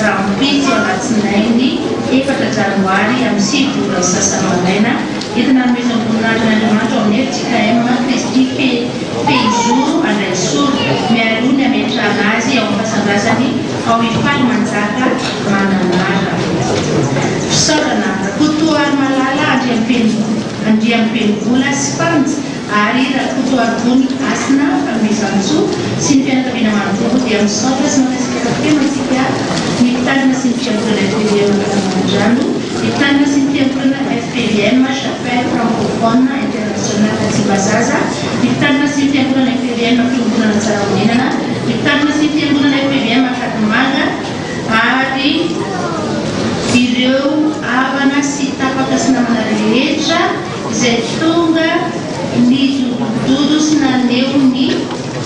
Rampitsy ao alatsinainy 4 Janoary amin'ny 7 volana Sasamalaina entina nomezam-boninahitran'Andriamanitra ao amin'ny FJKM Kristi Feizoro Andraisoro miarony ametrahana azy ao amin'ny fasandrasany ao Ifaly Manjaka Mananara. Fisaorana Rakotoary Malala Andriampengola sy Panja ary Rakotoary Bony Asina Fanomezantso sy ny fianakaviana manontolo dia misaotra sy mankasika temantsika ny fitanana sy ny fiangonana FPVM Mandrano, ny fitanana sy ny fiangonana FPVM Chapelle Francophone International Tsibazaza, ny fitanana sy ny fiangonana FPVM Fiangonana Tsaraonenana, ny fitanana sy ny fiangonana FPVM Akatimaga ary ireo havana sy tapaka sy namana rehetra izay tonga ny dododo sy naneho ny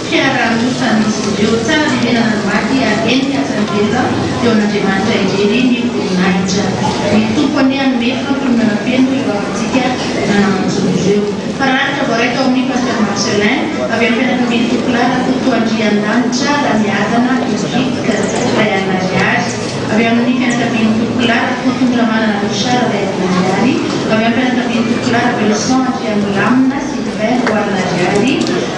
fiarahamontan'izy ireo tsara vivenana ny maty ary eny kasambeza teo an'Andriamanitra ijery ny voninahitra. Ny tompo any anome fampirimana feno ivavantsika nanamanjolo ireo. Fararatra voaraika ao amin'ny Pasteur Marcelin avy amin'ny fianakaviany Tokolara Totoandriandanitra Ramiadana District Ray Anariary, avy amin'ny fianakaviany Tokolara Fotondramanana Richard Ray Anariary, avy amin'ny fianakaviany Tokolara Belson Andrianolamina Sylvain Roanariary,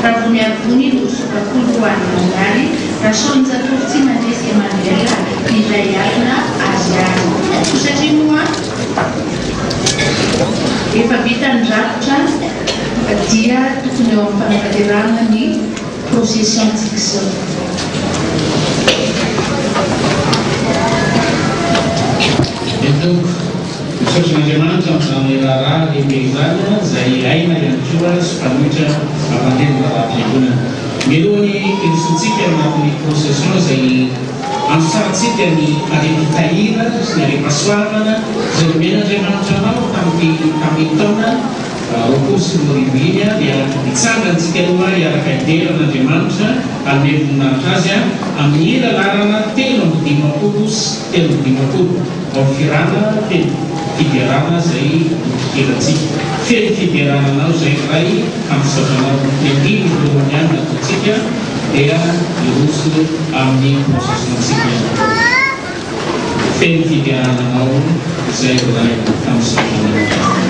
Ravony Avony Nosokakolo Roanariary, Rasonja Tortsy Mandresy Emmanuel Iray Alina Aziary. Satria moa efa vita ny rakotra dia tokony eo amin'ny fanakaterana ny procession d'Ixon. Donc, misaotran'Andriamanitra amin'izany raharaha lehibe izany izay aina ihany koa sy mpanohitra amandeha ny raha-fiangonana. Milohany irisontsika anatin'ny procession izay ansaratsika ny arepitahira sy ny arepasoavana izay nomen'Andriamanitra anao tamin'ny taona roapolo sy roarivo iny dia hitsangantsika aloha hiaraka ideran'Andriamanitra hanome voninahitra azy amin'ny lalarana 3:10 sy 3:10 ao firana feno fidiarana izay elantsika. Feno fidiarana anao izay ray amin'ny saotranao lendiny voalohany ihany nataontsika dia iroso amin'ny prosesinatsika. Feno fidiarana anao izay ray amin'ny saotranao.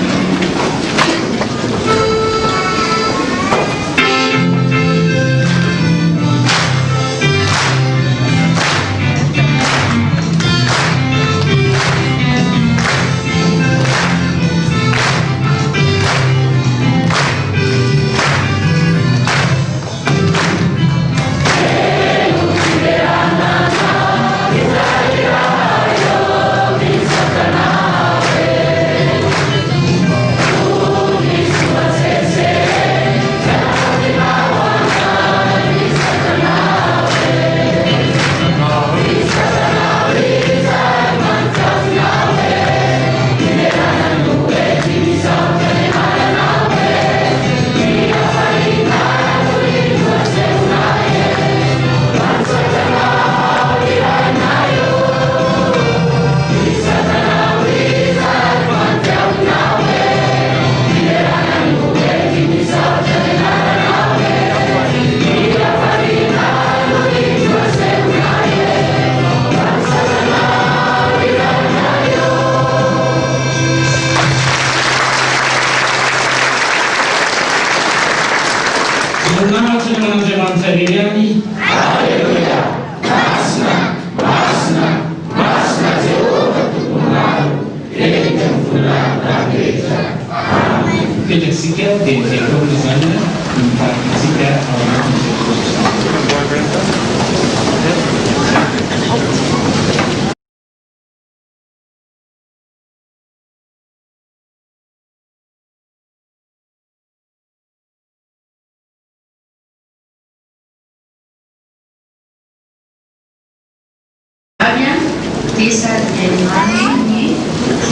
desa dia mani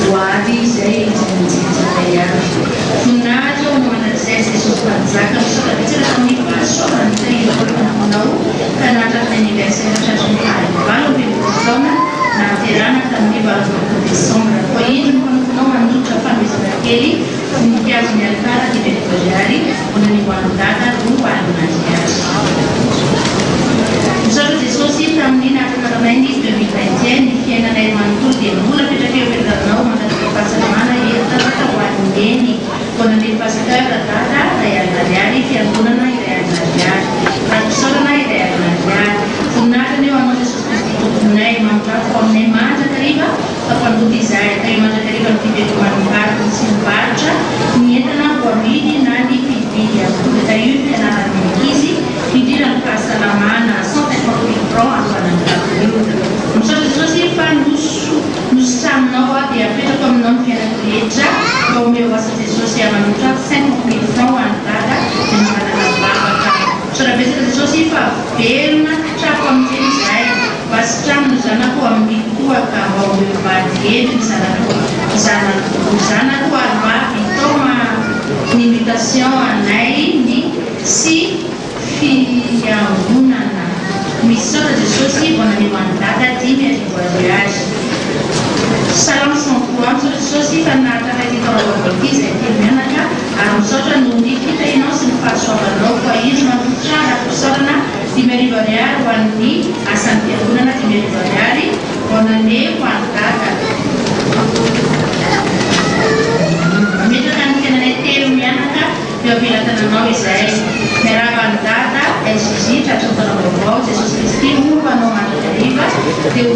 wadi izay mijery ihany. Voninahitra ao manan'izay Jesosy mpanjaka misaotra amin'ny pasoavana izay ivolanao ka natratra anniversaire tratran'ny fahavalo ambin'ny taona nahaterana tamin'ny 29 desambra. Koa izy no mpanontonao manolotra fanomezana kely voninkazo ny altara Diveritoriary onanivoan'ny data roa alinazy azy. Misaotra Jesosy tamin'ny nahatratra mainy 2021 ny fiainanay manontolo dia mbola petrapetrapetraranao mandataka fahasalamana entanata ho an'eny onan'ny pasteur data iray alinariary fiangonana iray alinariary rakisaorana iray alinariary voninahitra ny eo anao Jesosy Kristy tomponay mampilato aminay mandrakariva fampandoto izay atay mandrakariva ny fiveloman'ny sy mivarotra ny entana ho amidy na ny fididy akoda taio fianaran'ny ankizy indrindra ny fahasalamana 150 francs afanandrako. Misaotra Jesosy fa nosotraminao dia apetrako aminao ny fiainako rehetra mba omeo asa Jesosy amanotra 50 francs anodada dia manatana vavaka. Misaotra betsaka Jesosy fa velona trako amin'izay izay mba sitramino zanako amin'ny toaka mba omeo vady endry ny zanako alvavy toma ny invitation anay ny sy fiangonana. Misaotra Jesosy vonany mandada dimy arivoariary. Salamo sans foi misaotra Jesosy fa nahatara titaoravavaki izay telo mianaka ary misaotra no nifitainao sy ny fahasoavanao fa izy mampitrara fisaorana dimy arivoariary ho an'ny asan'ny fiangonana dimy arivoariary vonane ho an'ny dada. Metraka ny fiainanay telo mianaka eo ampilatananao izay miaravan'ny dada SJ tratrantaona vaovao Jesosy Kristy mombanao mandrakariva dia ho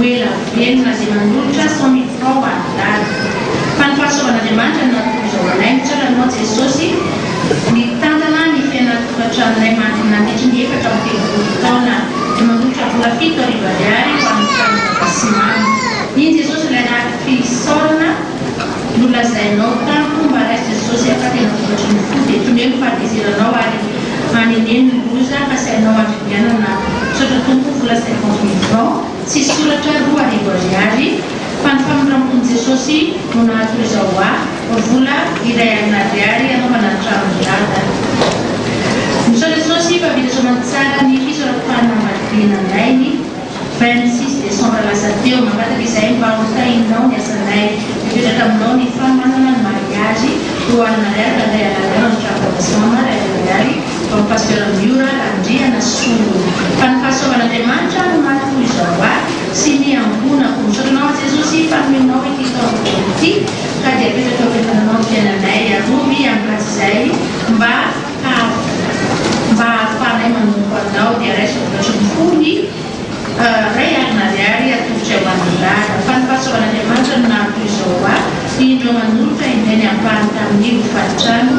ela velona izay manolotra 100 000 francs ho an'ny dada. Fa ny fahasoavan'Andriamanitra no natokizao anay misaotra anao Jesosy mitantana ny fiainatokatranonay nandritry ny 4 taona dia manolotra vola 7 arivoariary ho an'ny fanokakasimamy. Iny Jesosy ilay anaty fisaorana nolazainao tampo mba raisy Jesosy afatena voatra ny fo dia toneo ny fahadiziranao ary aneneny ny loza fa sainao andrivianana misaotra tompo vola 50 000 francs tsy soratra 2 arivoariary fa ny famondrampony Jesosy no nahatorizao vola iray alinariary anaovana ny tranony dada. Misaotra Jesosy fa vitazomany tsara ny fisorafanina madinanay ny 26 desambra lasa teo mangataka izay mba hotainao ny asanay mipetraka aminao ny famanana ny mariazy roa alinariary rahay alinariary ny tranvakasana ray alinariary fa pasteur miora landriana solo. Fa ny fahasoavan'Andriamanitra no mahato izao sy ny ambonako. Misaotranao Jesosy fa nomenao ity taona ity ka dia apetraka ampitananao ny fiainanay aromy amin'ny ratsy izay mba ahafahanay manompo anao dia raisy voatra ny fony ray alinariary atolotra eo an'ny dada. Fa ny fahasoavan'Andriamanitra no nahato izao indro manolotra indray ny ampahany tamin'ny hofatrano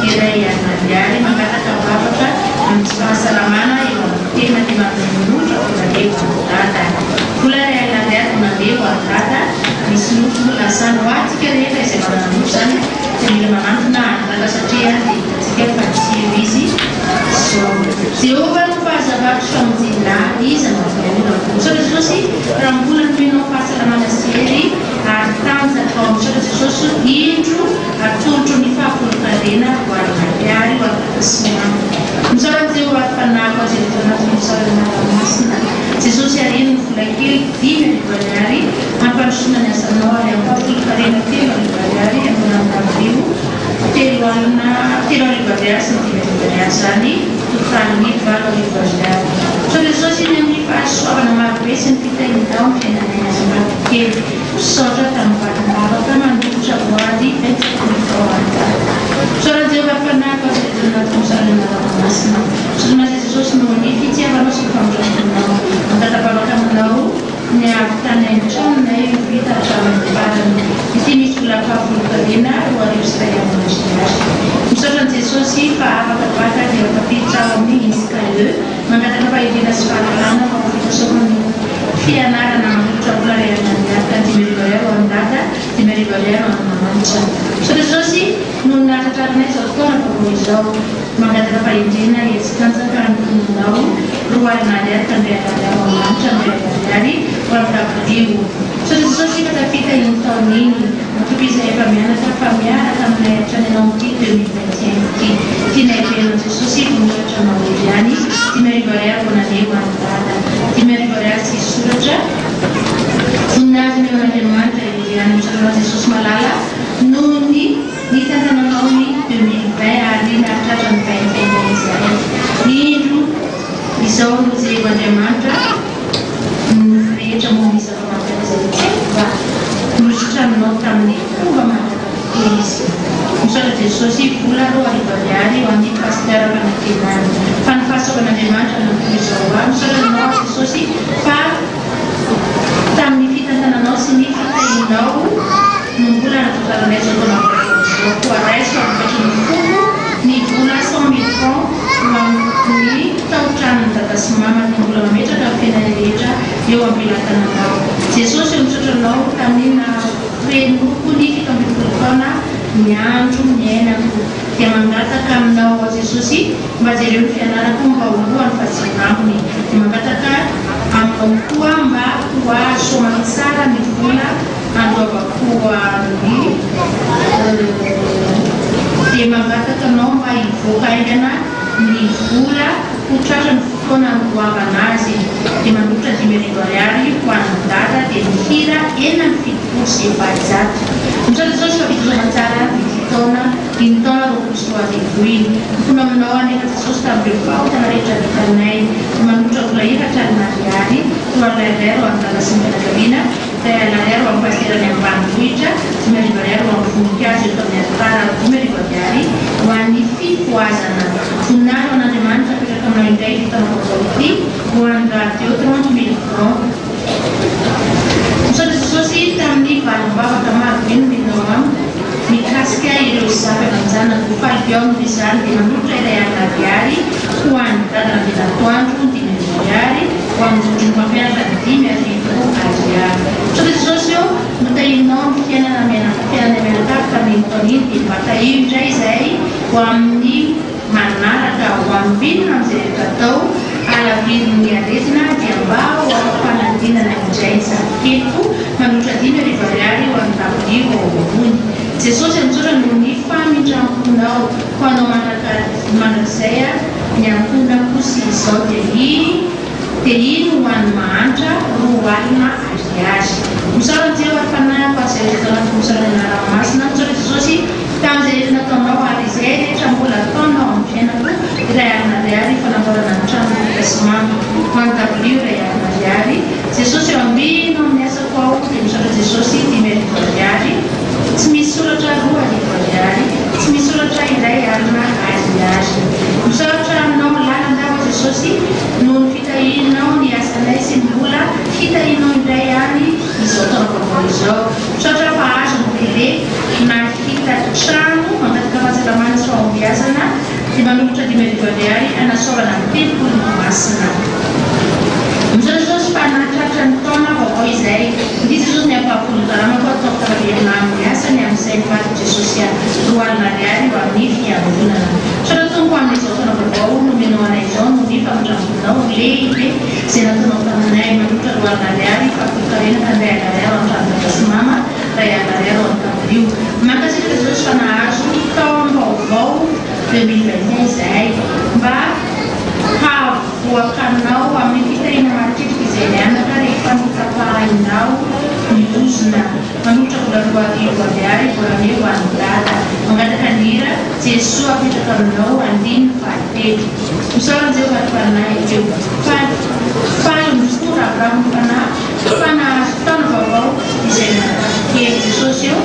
iray alinariary mangataka vavaka amin'ny fahasalamana eo amin'ny tena ny manolotra volaleo an'ny dada. Vola ray alinariary no nandeha ho an'ny dada misy nofo lasany ho atika rehetra izay manananofo zany dia mila manantona any dada satria dia hitatsika fa tsiro izy zao. Jehova no fahazavatra famonjena izy amavolana. Misaotra Jesosy raha mbola nomenao fahasalamana sy hery ary tanjaka ao misaotra Jesosy indro atolotro ny fahafolon-karena ho alinariary ho alifakasimamy. Misaotra Jehova fanako azy eto anaty misaorana masina Jesosy arino ny vola kely 10 arivoariary ampandrosona ny asanao ary amin'ny fahafolon-karena 3 arivoariary amin'andavivo 3 arivoariary sy 5 arivoariary zany totaliny 7 arivoariary. Misaotra Jesosy iny amin'ny fahasoavana marobe sy ny fitainao ny fiainanay azambavy kely misaotra tamin'ny vatim-bavaka mandokitra voady 20 francs. Misaotra Jehova fanako azy eto anaty misaorana masina. Misaotra Jesosy no ny fitiavanao sy ny famondramponao mangatapavaka aminao ny avytany an-tranonay vita hatramin'ny farany ity misy vola fahafolon-karena 2 arivo sy 3 ariary. Misaotra Jesosy fa afaka dia afapiditra ao amin'ny Iskarieu mangataka fahidina sy fahalalana fampafitasoman'ny fianarana manolotra vola ray alinariary ka 10 arivoariary ho an'ny dada 10 arivoariary ho an'ny mamanitra. Misaotra Jesosy no nahatratrarinay izao fotoana vaovao izao mangataka fahidina etsy tanjaka ny toninao rualina ariary tandriakariary amanitra andriakariary hoamitabolio satria Jesosy fatafita iny taona iny tokoa izay efa mianatra fa miaraka aminay hatrany anao ity 2025 ity tianay velan'i Jesosy vonoratra anao ihany 5,000 ariary voananeho any dada 5,000 ariary tsy soratra voninahitra ny eo an'Andriamanitra ihany misalanao Jesosy malala noho ny tantananao ny 2020 ary nahatratra ny 2020 izay indro izao no zego Andriamanitra rehetra momba izy afamantaizay va nosotranonao tamin'ny fomba mandrakaribe izy misaotra Jesosy vola 2,000 ariary ho an'ny paster fanantenany fa ny fahasoavan'Andriamanitra nantoy izao a misaotranao Jesosy fa tamin'ny fitantananao sy ny fitahinao no mbola natotaranay zao taona zao koa raiso amipatry ny fombo ny vola 100,000 francs ny taotranony dada sy mama ny mbola mametraka amin'ny fiainany rehetra eo ampilatananao Jesosy eo misotranao tamin'ny renoko ny 17 taona ny andro ny ainako dia mangataka aminao Jesosy mba jereo ny fianarako mba oloany fa tsy rambony dia mangataka aminao koa mba hoazomany tsara ny vola androavako ny dia mangataka anao mba hivoaka aingana ny vola ho tratrany fotoana nohoavana azy dia manolotra 5,000 ariary ho an'ny dada dia mihira 7,7 sy efajato misaotra Jesosy fa vidozana tsara ny taona iny taona 2023 iny mifona aminao anefa Jesosy tamin'ireo vahoatana rehetra vitanay manolotra vola 4,000 ariary 3,000 ariary ho an'ny dada sy ny fianakaviana 3,000 ariary ho an'ny pasterany ambanivohitra 5,000 ariary ho an'ny voninkazo eto amin'ny altara 10,000 ariary ho an'ny fikoazana voninahitra ho an'Andriamanitra apetraka aminao indray fotoana vaovao ity ho an'ny radio 30,000 francs misaotra Jesosy tamin'ny valim-bavaka maro be no menao amiko mikasika ireo zava-manjanako falibao no izany dia manolotra 1,000 ariary ho an'ny dadana venatoandro 10,000 ariary ho amin'ny zotry ny mpampianatra 10,000 ariary misaotra Jesosy eo notahinao ny fiainana mianakavy tamin'ny taona iny dia mbatahio indray izay ho amin'ny manaraka ho amin'ny vinona amin'izay rehetra atao alavirin'ny aretina dia mba ho ampanadinana indray zakeliko manolotra 10,000 ariary ho an'ny tabolio ao ambony Jesosy amin'izao no ny famindramponao ho anao mandrakizay ny amponako sy izao dia iny ho an'ny mahantra roalina ariary misaotra jeo ary fanahiko azay rehetra misaotra ranomasina misaotra Jesosy tamin'izay rehetra nataonao ary izay rehetra mbola ataonao amin'ny fiainako 1,000 ariary fanamboarana ny trano sy mama ho an'ny tabolio 1,000 ariary Jesosy eo ambino amin'ny asako ao dia misaotra Jesosy 10,000 ariary tsy misy soratra 2,000 ariary tsy misy soratra iray alina ariary misaotra aminao lalandava Jesosy noho ny fitahinao ny asanay sy mbola fitahinao indray any izao taona vaovao izao misaotra fa azo ny tele na hita trano mangataka fahasalamana sy fahombiazana dia manolotra 10,000 ariary anasoavana amin'ny telopolo masina misaotra Jesosy fa nahatratra ny taona vaovao izay ndi Jesosy ny ampahapolo taranako atao taraverina amin'ny asany amin'izay nivaly Jesosy 2,000 ariary ho amin'ny fiambonana misaotra tompo amin'izao taona vaovao nomenao anay izao no ny famindramponao lehibe izay nataonao taminay manolotra 2,000 ariary fampolotarena 1,000 ariary ho an'ny dada sy mama 1,000 ariary ho an'ny tabolio mankasika Jesosy fa nahazo taom-baovao 2021 izay mba havoakanao amin'ny fitahina matetika izay mianaka rehefa notapahinao nilozona manolotra vola 2,000 ariary volaneo ho an'ny dada mangataka ny hira Jesosy apetraka aminao andiny fahatelo misaotra jeo fatifanay eo falony fora abrahamofana fa nahazo taona vaovao izay manakely Jesosy eo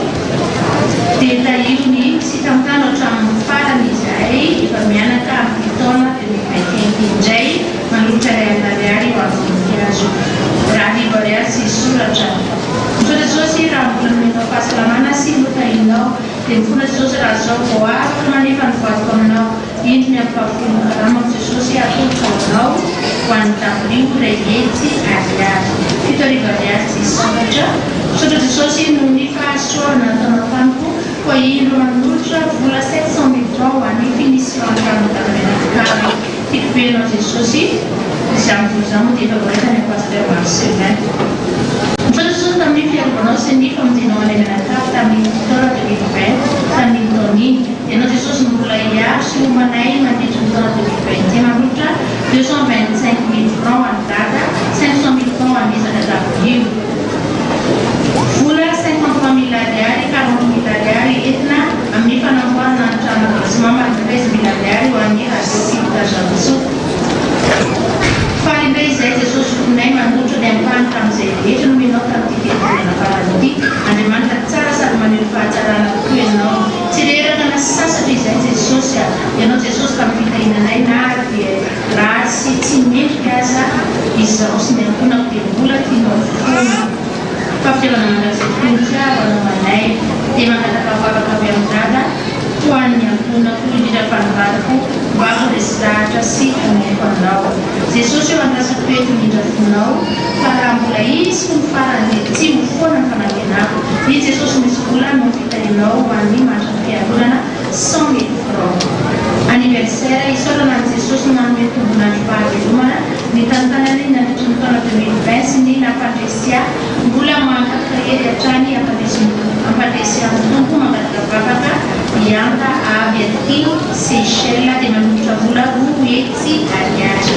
dia tahirony sy tamintany hatramin'ny farany izay efa mianaka amin'ny taona 2025 indray manolotra 1,000 ariary ho amin'ny voninkazo 1,000 ariary sy soratra misaotra Jesosy raha mbola nomenao fahasalamana sy notahinao dia mifona Jesosy raha zao vao afaka manefa nyvadiko aminao indro ny ampahafolo karamako Jesosy atolotra aminao ho an'ny tabolio 1,000 ariary 7,000 ariary sy soratra misaotra Jesosy no ny fahasoavana nataonao tamiko koa indro manolotra vola 700,000 francs ho an'ny finition ny famonjana menakavy tiako be Toenao Jesosy izay amin'izao moa dia favoritany pasteur Marcelin. Jesosy tamin'ny fiangonanao sy ny famonjenao an'Emenakafy tamin'ny taona 2020 tamin'ny taona iny. Ianao Jesosy mbola hiaro sy homanay mandritra ny taona 2021 manolotra 225 000 francs any dada, 500 000 francs an'isaka tavolio. Vola 53 000 ariary, 40 000 ariary entina amin'ny fanamboarana ny trano bâtiment 13 000 ariary ho an'ny radio Zavoso. Faly indray izay Jesosy fonay manolotra ny ampahany tamin'izay rehetra no menao tamin'ity fiangonana farany ity. Andriamanitra tsara sady maneho fahatsarana tokoa ianao. Tsy reraka na sasatra izay Jesosy ianao Jesosy tamin'ny fitahinanay na dia rasy tsy mendrika aza izao sy ny ankonako dia mbola tianao foana. Fafitiavana mandrazay tonitiavanao anay dia mangatapavavaka avy amin'ny dada ho an'ny ankonako indrindra fanoratako mba ho resy zahatra sy ameko anao. Jesosy eo andrasako eto indrindra fonao fa raha mbola izy ho farany tsy ho foana ny fanakenako. Ny Jesosy misy vola no fitahinao ho an'ny mantra ny fiangonana 100 000 francs. Anniversaire isaorana ny Jesosy manome tombonandro fahavelomana ny tantanany nandritra ny taona 2020 sy ny nampandresia mbola mankakahery hatrany ampandresia amin'ny tompo mangataka ianta avy aty Seychelles dia manolotra vola 2 hetsy ariary.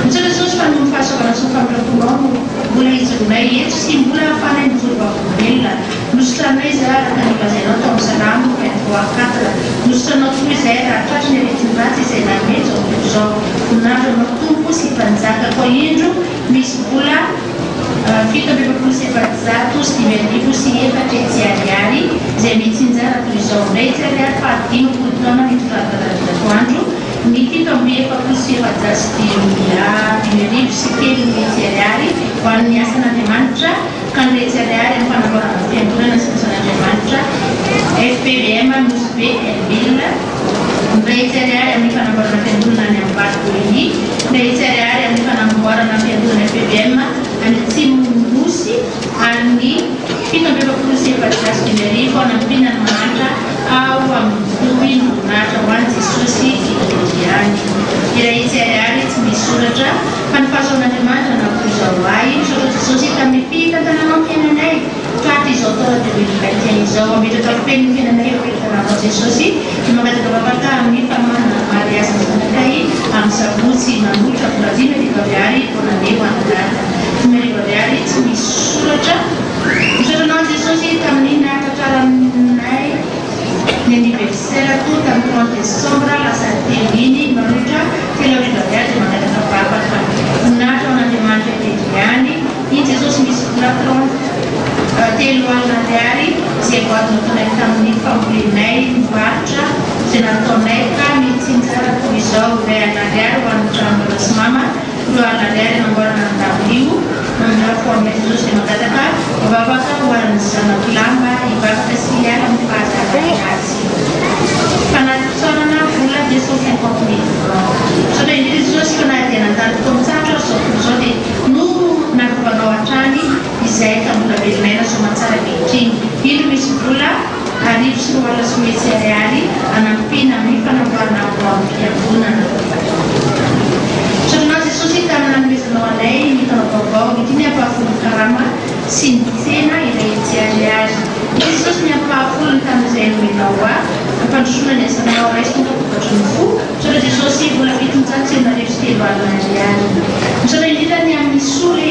Misy Jesosy fa no fahasoavana sy famiraponao no mbola ijonay eto sy mbola hafanay mijoro vakovelona. Nosotranao izy araka ny lazainao tao amin'ny Salamo 23:4. Nosotranao toa izay raha tratry ny aretin'ny ratsy izay namejo ao zao. Voninahitra anao tompo sy mpanjaka koa indro misy vola 7,700 sy 5,000 hetsy ariary izay mitsinjara toy izao indray hetsy ariary fa 5 taona mitondradato andro. Ny 7,700 sy 5,000 sy 3 hetsy ariary ho an'ny asan'Andriamanitra ka ny hetsy ariary amin'ny fanamboarana fiangonana sy asan'Andriamanitra FPBM nosy be Elville. Ny hetsy ariary amin'ny fanamboarana fiangonana any Ambatory. Ny hetsy ariary amin'ny fanamboarana fiangonana FPBM any Tsimonosy any 7,700 sy 5,000 anampinany manatra ao amin'ny toy voninahitra ho an'ny Jesosy itoriany. Ilay hetsy ariary tsy misy soratra fa ny fahasoan'Andriamanitra nampozao ahy misaotra Jesosy tamin'ny fitantananao ny fiainanay faty izao taona 2021 izao ametraka feno ny fiainanay eo fitantananao Jesosy dia mangataka vavaka amin'ny famanana mariazy mifanakay amin'ny sabotsy manolotra vola 5,000 ariary vao nandeha ho an'ny dada. 5,000 ariary tsy misy soratra. Misotranao Jesosy tamin'ny nahatratraranay ny anniversaire to tamin'ny 30 décembre lasa telo iny manolotra 3,000 ariary dia mangataka vavaka. Voninahitra ao an'Andriamanitra tedriany iny Jesosy misy vola 3,000 ariary izay voadina taonay tamin'ny fambolenay mivarotra izay nataonay ka mitsinjara toy izao 2,000 ariary ho an'ny trano rasy mama, 2,000 ariary namboarana ny tavolio. Mamela forme Jesosy dia mangataka vavaka ho an'ny zanako lamba hivavaka sy hiala amin'ny fahazavana azy. Fanatsorana vola 250 000 francs. Sao indrindra Jesosy fa nahy dia nandalo tombontsatra zao dia no nakovanao hatrany izay ka mbola velonay na somatsara ankehitriny. Ino misy vola 1,000 sy hetsy ariary anampina amin'ny fanamboarana ao amin'ny fiangonana. Soranao Jesosy tamin'ny nanomezanao anay ny taona vaovao ity ny ampahafolo karama sy ny tsena ilay hetsy ariary. Jesosy ny ampahafolo ny tamin'izay nomenao ampandrosoana ny azanao raisy tonga vovatry ny fo. Sotra Jesosy vola 703 sy 3,000 ariary. Misotra indrindra ny amin'ny soa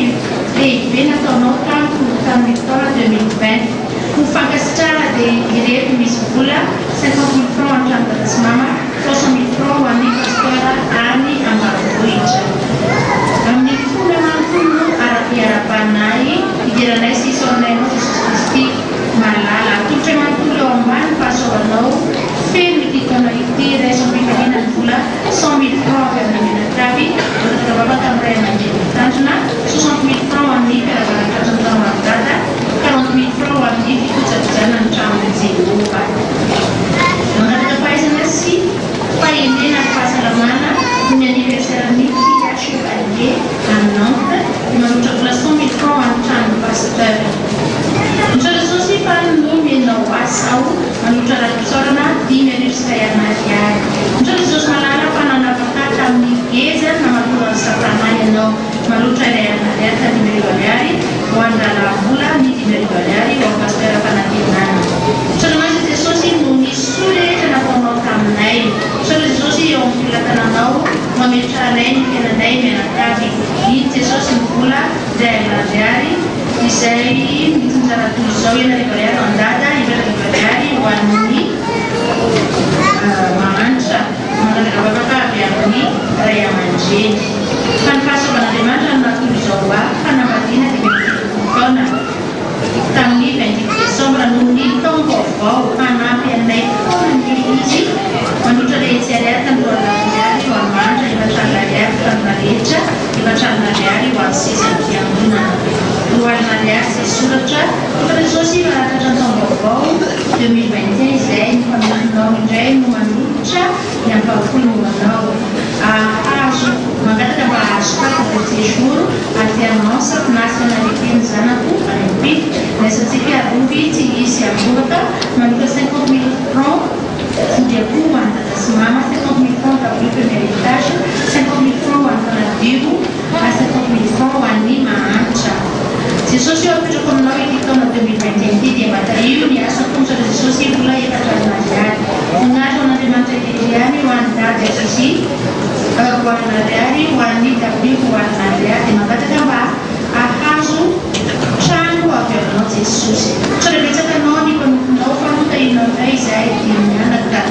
lehibe nataonao tamin'ny taona 2020. Ho fankasitrara dia ireto misy vola 50 000 francs an-trano rasy mama, 300 000 francs ho an'ny pasteur any ambanivohitra. Amin'ny fona manontolo ara-piarabanay idiranay sy isoranay anao Jesosy Kristy malala. Atolotra manontolo eo ambany fahasoavanao feno ity taona ity raisam-pikarina ny vola 100 000 francs avy amin'ny menakavy voataka vavaka amin'ny ray aman-dreny mitandrina, 60 000 francs ho an'ny fiaravana tratran'ny dada, 40 000 francs ho amin'ny fikojatojana ny trano Jehova. Mangataka fahaizana sy fahendrena ny fahasalamana ny anniversaire-ny fille Chevalier à Nantes dia manolotra vola 100 000 francs amin'ny trano pasteur. Misaotra Jesosy fa no menao asao manolotra raha-pisaorana 10,000 ariary. Misaotra Jesosy malala fa nanapaka tamin'ny mampalay ny fiainanay mianakavy iny Jesosy mivola izay ariary izay mitsinjara toy izao ena ariary andada ivelana ariary ho an'ny mahantra mangataka avy amin'ny ray aman-dreny. Fa ny fahasoavan'Andriamanitra no natoy izao fanambadiana 25 taona tamin'ny 28 desambra noho ny taongo vaovao hanampy anay foana ny izy manotra rehetra ariary tamin'ny roanariary ho amanitra efatranariary tanona rehetra efatranariary ho amin'ny sezany fiangonana roanariary izay soratra efa Jesosy manatatra ny taongo vaovao 2021 izay ny faminao indray no manolotra ny ampahafolo manao azo mangataka mba azo pataka séjour alternance nationalité ny zanako any ampito naisatsia arovy tsy izy avoaka manolotra 50 000 francs fodiako ho an'ny tata sy mama 50 000 francs tablo premier étage 50 000 francs ho an'ny tanadio 50 000 francs ho an'ny mahantra Jesosy eo apetrako aminao ity taona 2021 ity dia mataio ny asa tombotra Jesosy vola efatranariary voninahitra an'Andriamanitra iteriany ho an'ny dady Jesosy roanariary ho an'ny tabio roanariary dia magataka mba ahazo trano avy aminao Jesosy tsarabetsaka anao ny mpanomponao fa notainao indray izay dia mianaka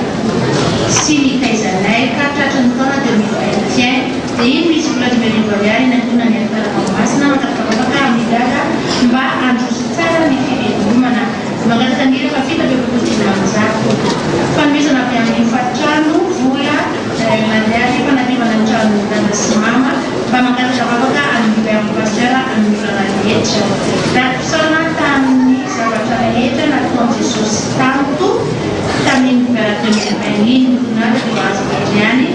sy nitaizanay ka tratran'ny taona 2021 dia iny misy vola 20 ariary nangona ny antaramamasina matakavavaka amin'ny dada mba androso tsara ny fivelomana magataka nira fa vita bekokotina amin'izako fanomezana avy amin'ny fatrano vola mariary fanavivana ny trano dada sy mama mba magataka vavaka amin'ny père amin'ny olana rehetra raha tamin'ny zavatra rehetra nataony Jesosy tanto tamin'ny vers 2020 nonada dia azo ariany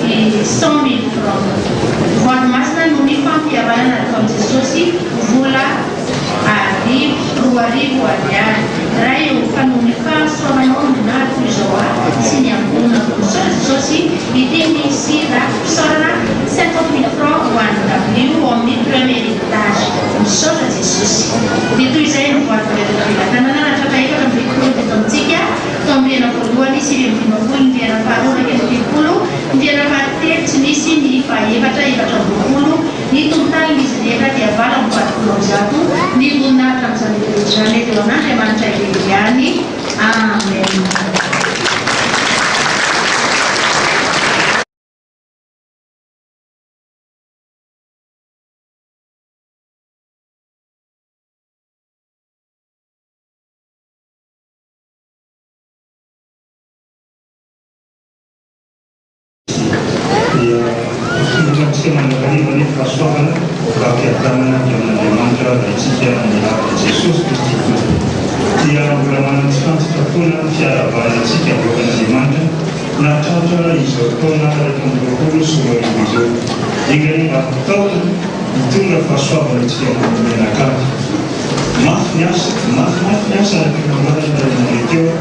100 000 francs voady masina no ny fampiavana nataony Jesosy vola roa arivo ariary raha eo fa no ny fahasoavanao ninahako izao sy ny ambonina misora Jesosy ity misy raha fisaorana 50 000 francs ho an'ny tabio ho amin'ny premier étage misora Jesosy dia toy izay no voadytanana natrakaika amin'ny folo dia tamitsika tombiana voalohany sy ivy ndiana faharoa raika ny fipolo ndiana fahatelo tsy nisy ny faefatra ambopolo ny tontany izy rehetra dia vala mifatopolo zato ny voninahitra amin'izany eo an'Andriamanitra ivelany amen. Mengenai persoalan rakyat Andriamanitra dan Yesus Kristus. Dia berlaman transpona secara balasik yang bukan Andriamanitra. Nah, cara isotona dan berkurus semua itu. Jika ini atau itu persoalan yang mengenakan maafnya saya kemarin dari itu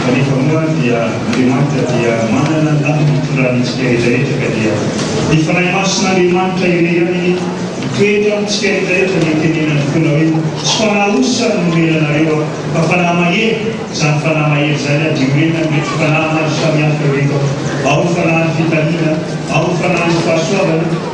kami kemudian dia Andriamanitra dia mana nanti turun sekali dia di mana mas Andriamanitra ini Tuhan sekali yang kini nanti sepanausan mula nayo papanamaye sang panamaye saya diwina panama samya keriko au panan vitamina au panan faswa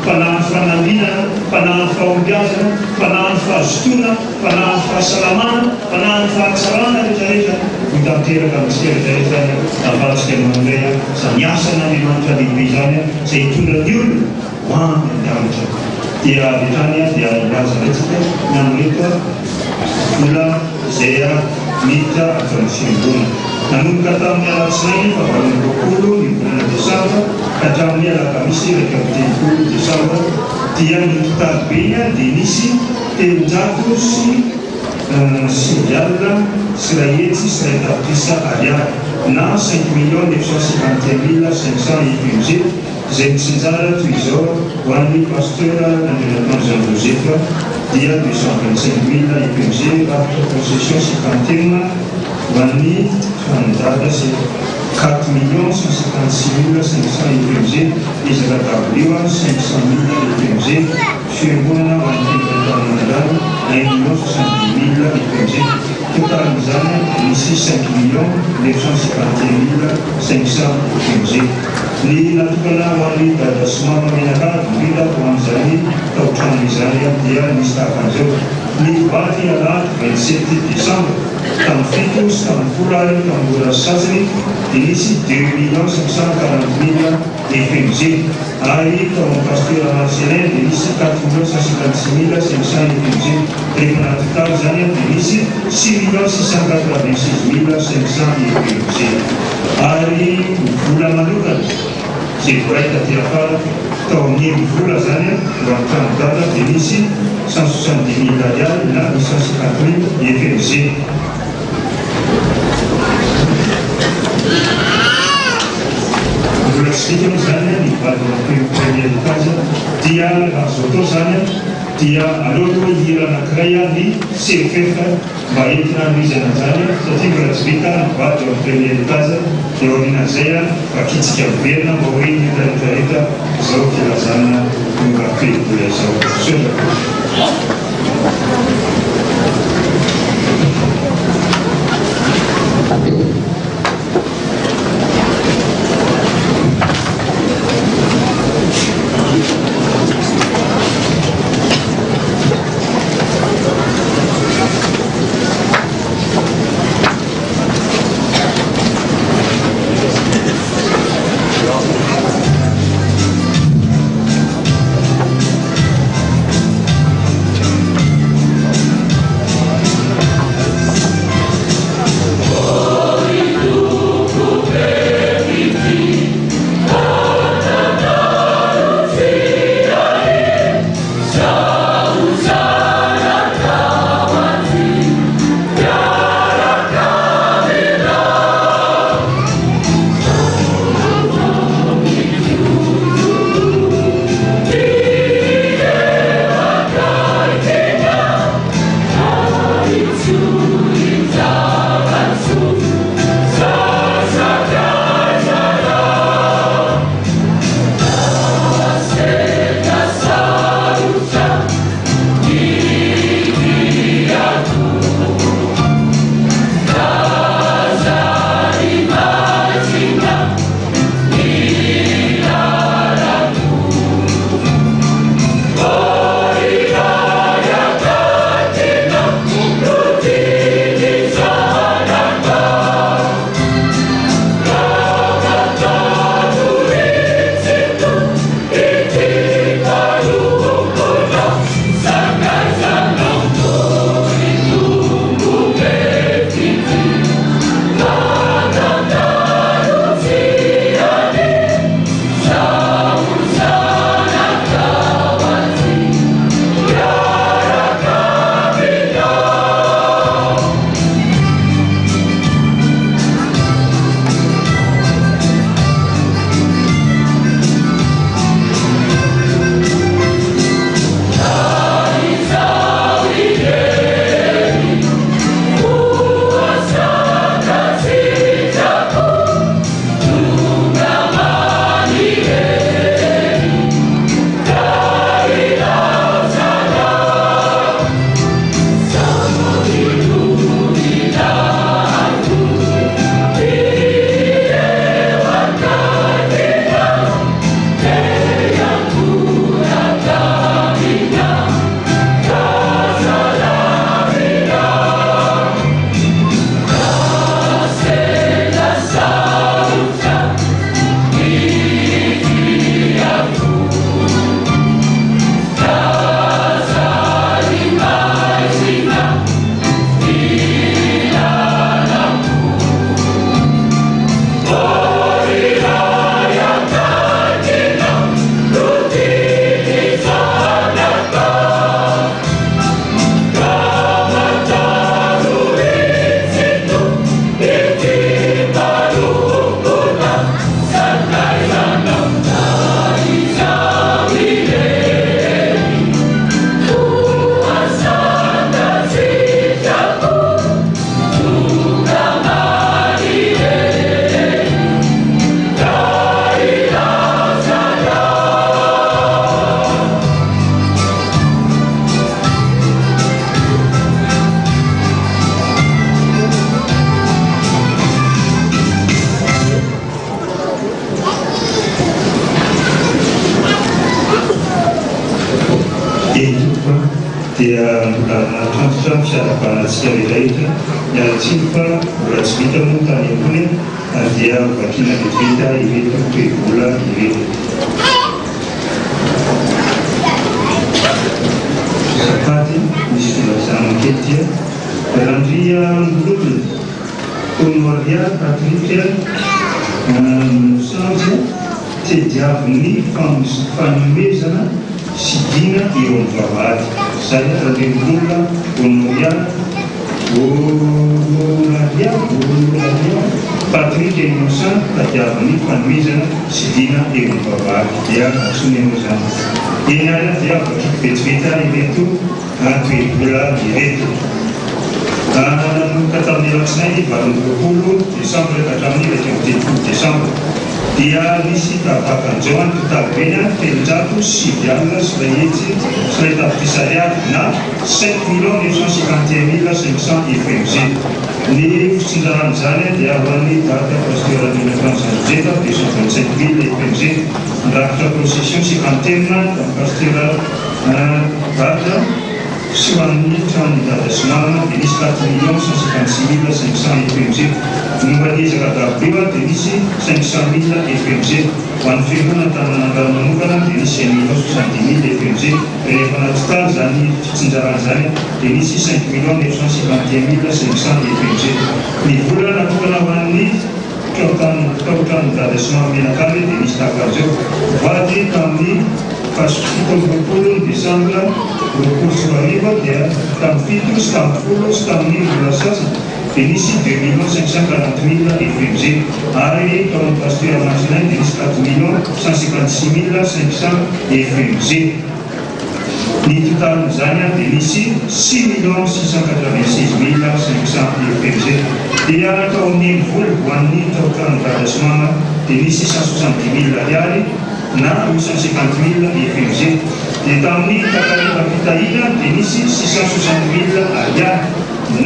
panan fanamina panan faudiasa panan fastuna panan fasalaman panan fasarana dicari kita tirakan sekali dari tanpa sekali mengenai sanyasa Andriamanitra di bisanya seitunda dulu wah Andriamanitra dia ditanya dia Nazaret yang mereka pula saya minta atensi pun. Namun kata mereka selain pada 20 di bulan Desember, kata mereka kami sih rekapitulasi 10 Desember, dia minta bina dinisi jatuh si jalan serayeti serta bisa ada na 5.950.500 étrangers. J'ai César Tuizor, Wani Pasteur, l'Indépendance Jean-Joseph, dia 225.000 étrangers, acte de possession 51, Wani, Fandada, c'est 4.156.500 étrangers, Israël Gabriel, 500.000 étrangers, Chirona, Wani Pendant, 1.070.000 étrangers, total ici 5.951.500 étrangers. Ni natukana wali pada semua masyarakat dia misy tafan'izao ny vaty alaty 27 décembre tamin'ny fito sy tamin'ny folo tambola sasany dia nisy 2 540 000 FMG ary tao amin'ny pasteur national dia nisy 4 556 500 FMG rehefa natotalo zany dia nisy 6 686 500 FMG ary vola manokana zay voraika ty afara tao amin'ny vola zany eo amin'ny tranodata dia nisy 170 000 ariary na 850 000 FMG. Vola tsika moa zany ny vadina premier étage dia azo atao zany dia aloha hira anankiray ny CFF mba entina anoizana zany satria mbola tsy vita ny vady eo amin'ny premier étage dia aorian'izay vakitsika miverina mba hoe etaretareta zao filazana mongapelikola izao sondraka. koa dia mitandrina fiarabanantsika rehetrarehetra mialatsiny fa mbola tsy vita moa tany ambony dia vakina vetiveta ireto toe-bola ireto. Sapaty misy filazana kely dia Randria Ngolobina Honoria Patricia Sanjy tediavin'ny fanomezana sidina eo amin'ny vavahady. Zay Randria Ngolobina Honoria Patricia Innocent tediavin'ny fanomezana sidina eo amin'ny vavahady dia atsony ianao zany. Eny ary dia vakiky vetiveta ireto toe-bola ireto. Ka tamin'ny alatsinainy 20 Desambra ka hatramin'ny 30 Desambra dia nisy tavakanjao totalibeny 307,000 sy iray hetsy sy iray tapitrisa ariary na 5,951,500 FMG. Ny fitsinjaran'izany dia ho an'ny date pasteur Adrien Francis Jeta 225,000 FMG. Rakitra procession sy antenne amin'ny pasteur date sy ho an'ny trano d'adressement dia nisy 4,156,500 FMG. Momba ny ezaka daveo dia nisy 500,000 FMG. Ho an'ny fiangonana tanànandrano manokana dia nisy 1,70,000 FMG. Rehefa anaty tany zany fitsinjaran'izany dia nisy 5,951,500 FMG. Ny vola natokana ho an'ny trano d'adressement menakary dia nisy tahak'izao vady tamin'ny fitopolo Desambra roapolo sy roarivo dia tamin'ny fito sy tamin'ny folo sy tamin'ny vola sasany dia nisy 2,540,000 FMG ary tao amin'ny pasteur national dia nisy 4,156,500 FMG. Ny totalin'izany dia nisy 6,686,500 FMG. Dia tao amin'ny vola ho an'ny trano d'adressement dia nisy 170,000 ariary na 850,000 FMG. Dia tamin'ny takariva fitahina dia nisy 660,000 ariary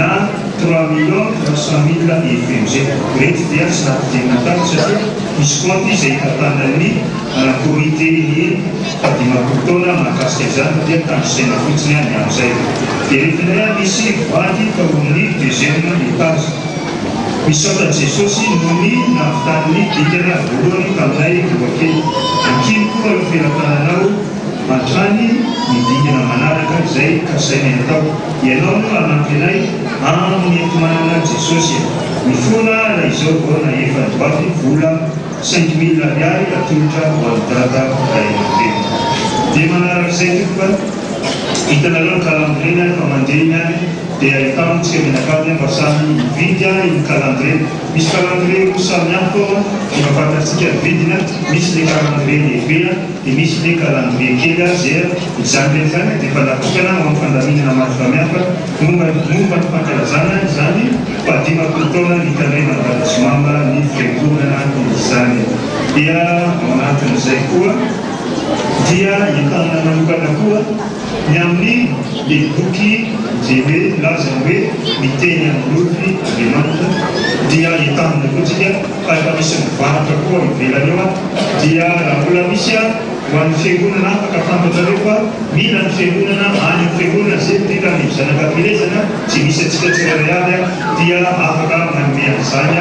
na 3,300,000 FMG. Reto dia tsy nampidinatany satria misy compte izay tantanan'ny comité ny fadimampolo taona mahakasika izany dia tanjosaina fotsiny any amin'izay. Dia retinay misy vady tao amin'ny deuxième étage. Misaotra Jesosy no ny navitan'ny dikana voalohany taminay voakely. Ankiny koa eo filatananao hatrany ny dikana manaraka izay kasaina atao. Ianao no hanampy anay amin'ny entimanana Jesosy. Mifona raha izao vao na efa nivaky vola 5,000 ariary atolotra ho an'ny dada ray aman-dreny. Dia manarak'izay tokoa hitanareo ny calendrier fa mandeha iny any dia ahitamontsika menakany mba samy mividy ny calendrier. Misy calendrier roa samy hafa efa fantatsika vidina, misy le calendrier lehibe dia misy le calendrier kely zay izany rehetra dia efa natokana ho amin'ny fandaminana maro samihafa momba ny fankalazana izany fahadimampolo taona ny tanay d'adressement ny fiangonana izany. Dia manatin'izay koa dia entana manokana koa ny amin'ny le boky izay hoe laza hoe miteny amin'ny lofy Andriamanitra dia entanina koa tsika fa efa misy mivaratra koa ivelany eo dia raha mbola misy ho an'ny fiangonana afaka fantatrareo fa mila ny fiangonana any amin'ny fiangonana zay tika ny zanak'ampilezana tsy misy atsika tsirairay dia afaka manome an'izany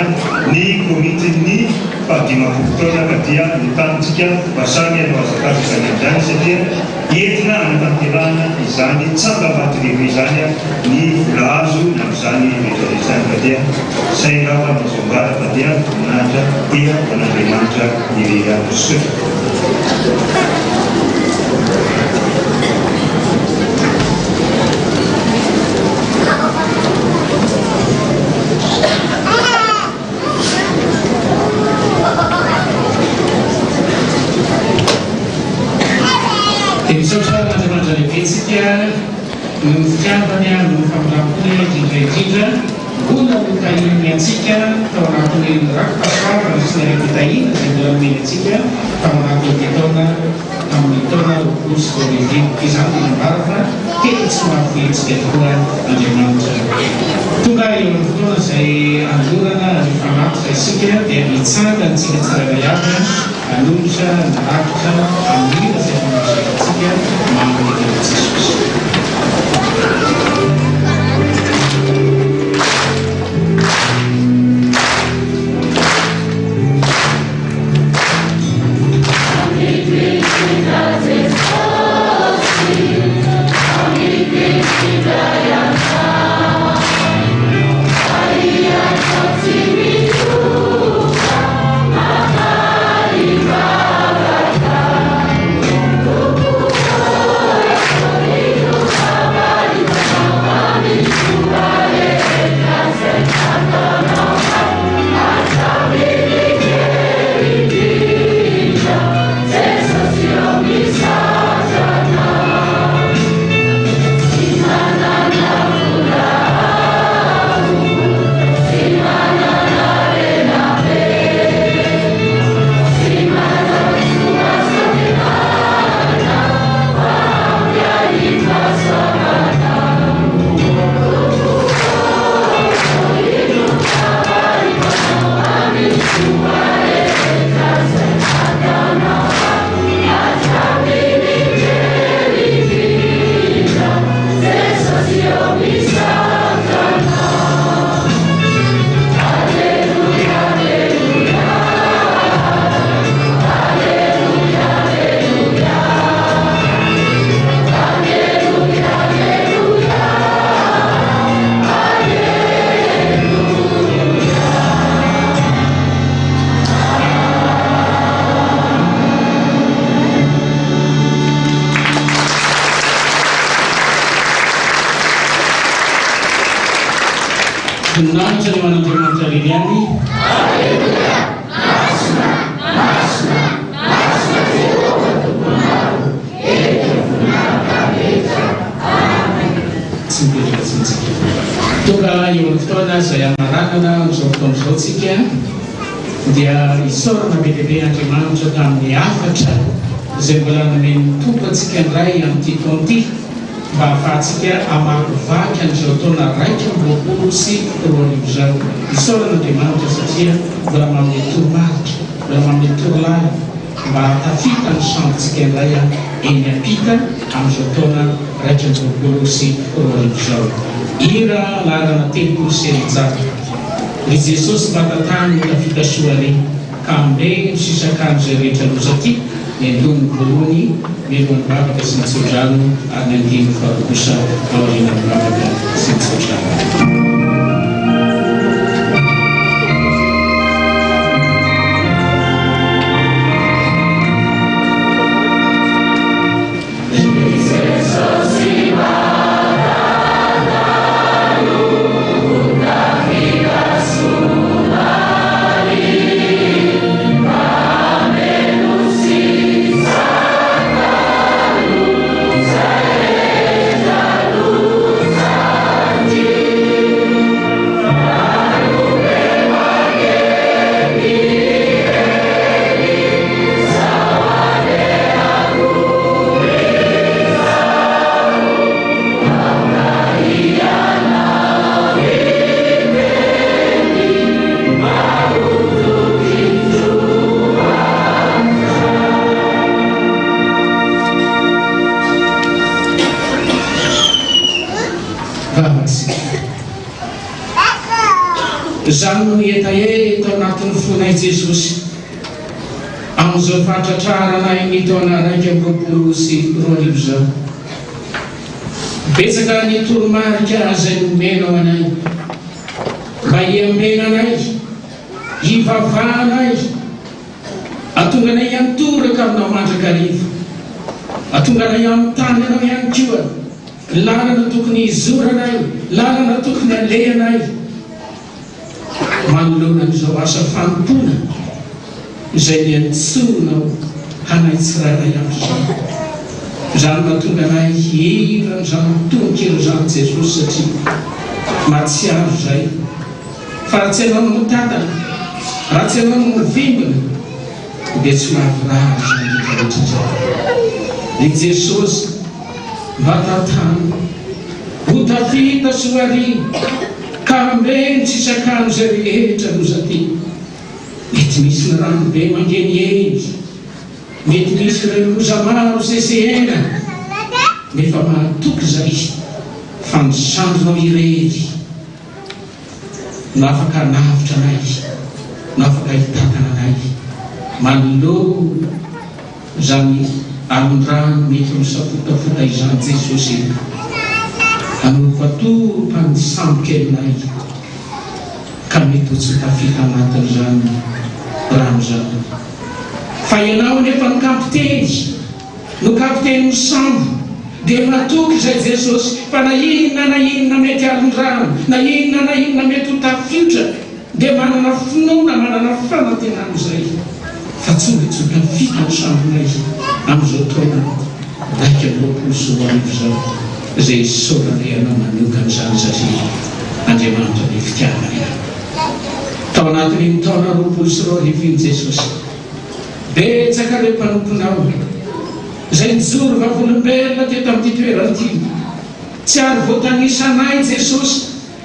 ny komitin'ny fahadimampolo taona ka dia entanitsika mba samy anao azakazakany amin'izany satria entina anatanterahana izany tsangavaty lehibe izany ny vola azo amin'izany rehetrarehetrany ka dia zay raha mazambara fa dia voninahitra dia an'Andriamanitra irery Jesosy. Misaotra Andriamanitra lehibe tsika no fitiavany no famindrampoly indrindra mbola mitahiny antsika tao anatin'ny rakopasoara sy ny repitahina izay mbola nomeny antsika tao anatin'ny taona amin'ny taona roapolo sy roarivo. Izany dia mambara fa tena tsy mahafoentsika tokoa Andriamanitra. Tonga eo amin'ny fotoana izay andorana ny fanatitra isika dia mitsanga antsika tsirairay avy hanolotra narakitra amin'ny izay fanatrika antsika manomeny Jesosy. Voninahitra ny manandriamanitra liliany. Tsy mipetraka tsintsika. Tonga eo amin'ny fotoana izay anarakana amin'izao fotoana izao tsika dia isaorana be lehibe Andriamanitra tamin'ny afatra izay mbola nomeny tompo antsika indray amin'ity taona ity mba ahafahantsika hamakivaky an'izao taona 2024 izao. Isaorana Andriamanitra satria mbola manome toromaritra, mbola manome torolala mba tafita ny santsika indray eny ampita amin'izao taona 2024 izao. Ira larana 300 ry Jesosy matatany tafita soare ka ambe misisakany izay rehetra lozaty ny andony voalohany melohan'ny bavaka sy ny tsodrano ary ny andimy faharokosa aorianan'ny bavaka sy ny tsodrano. Zany ny etaeta ao anatin'ny fonay Jesosy amin'izao fahatratraranay ny taona 2024 izao. Betsaka ny toromarika izay nomenao anay mba hiambena anay, hivavahanay, atonga anay hiantoraka aminao mandrakariva, atonga anay amin'ny tany anao ihany koa, lalana tokony hizoranay, lalana tokony alehanay manoloana n'izao asa fanompona izay niantsonao hanay tsirairay amin'izao. Izany mahatonga anay hira izany mitononkelo izany Jesosy satria mahatsiaro izay fa raha tsy ianao no mitantana, raha tsy ianao no mivimbina dia tsy mahavirary izany rehetra izao. Ny Jesosy vatatany ho tafita soarina ka ambeny tsisakano izay rehetra lozaty. Mety misy ny rano be mangenieny, mety misy ireo loza maro sesehena, nefa mahatoky izay fa ny sandronao irery no afaka navitra anay, no afaka hitatana anay manoloana izany alondrano mety misafotafota izany Jesosy anovatoropa ny sambokelinay ka mety ho tsy tafita anatin'izany rano izany. Fa ianao nefa ny kapiteny, no kapiteny misambo dia matoky izay Jesosy fa na inona mety alondrano, na inona mety ho tafiotra dia manana finoana, manana fanantenana izay fa tsongatsoka fita ny sambonay amin'izao taona 2024 izao izay isaorana ianao manokana izany satria Andriamanitra ny fitiavana. Tao anatin'ny taona 2024 Jesosy betsaka ireo mpanomponao izay nijoro vavolombelona teto amin'ity toerana ity, tsy ary voatanisanay Jesosy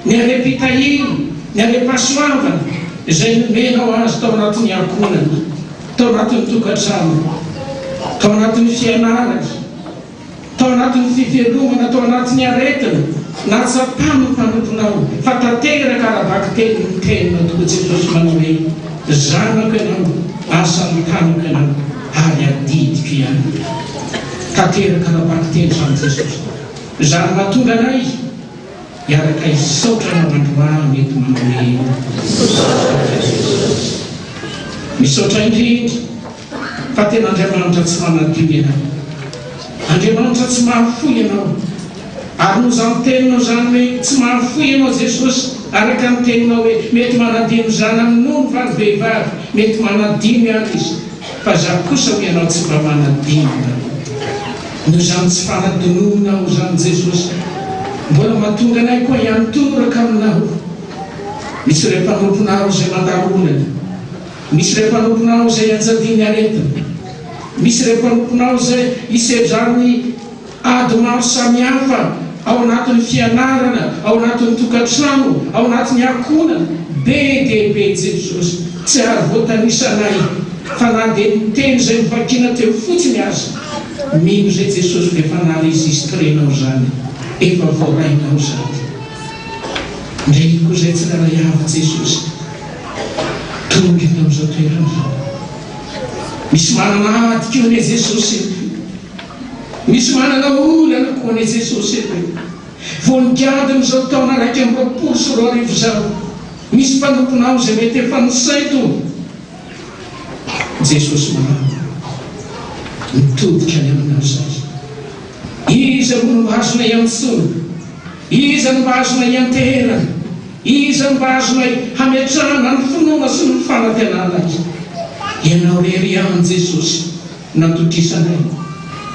ny arem-pitahiny, ny arem-pahasoavana izay nomenao azy tao anatin'ny ankonana, tao anatin'ny tokantrano, tao anatin'ny fianarana, tao anatin'ny fivelomana, tao anatin'ny aretina na tsapano mpanomponao fa tanteraka arabaky teny ny tenina tokoa Jesosy manao hoe zanako ianao, asa mitanako ianao ary adidiko ihany. Tanteraka arabaky teny izany Jesosy, izany mahatonga anay hiaraka hisaotra mandroany mety manao hoe misaotra indrindra fa tena Andriamanitra tsy manadio ianao, Andriamanitra tsy mahafoy ianao, ary no izany teninao izany hoe tsy mahafoy ianao Jesosy araka amin'ny teninao hoe mety manadino zana nono va ny vehivavy mety manadino ihany izy fa zaho kosa ho ianao tsy mba manadino no zany tsy fanadinonao zany Jesosy mbola mahatonga anay koa hiantoraka aminao misy ireo mpanomponao izay mandaronana misy ireo mpanomponao izay anjadiany aretina misy ireo mpanomponao izay isezarany ady maro samihafa ao anatin'ny fianarana ao anatin'ny tokantrano ao anatin'ny ankonana be dia be Jesosy tsy ary voatanisanay fa na dia niteny izay mivakina teo fotsiny azy mino izay Jesosy dia efa naregistrenao zany efa voarainao zany ndray koa izay tsy raray avy Jesosy tonga eto amin'izao toerana zao misy manana ady koa ne Jesosy misy manana olana koa ne Jesosy voninkazo amin'izao taona raiky amin'ny roapolo sy roa arivo zao misy mpanomponao izay mety efa nisaito Jesosy manana mitodika any aminao zay iza no mba azonay amintsona iza no mba azonay anterana iza no mba azonay hametrahana ny finoana sy ny fanantenana ianao rery ihany Jesosy nantokisanay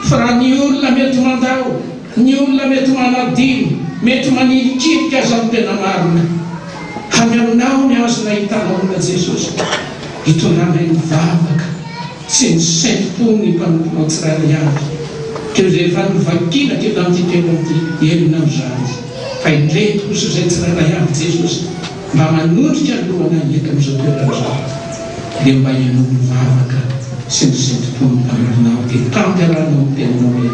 fa raha ny olona mety mandao ny olona mety manadino mety manilikilika aza amin'ny tena marina hamy aminao ny azonay hitanao Jesosy hitondranay mivavaka sy ny saintom-pony mpanomponao tsirairay avy keo zay efa nivakina keto amin'ity tena amin'ity elinao zany fa indreto kosa izay tsirairay avy Jesosy mba manondrika ny lohanay eto amin'izao toerana zao dia mba ianao mivavaka sy ny saintom-pony mpanomponao dia tanteranao ny tenanao hoe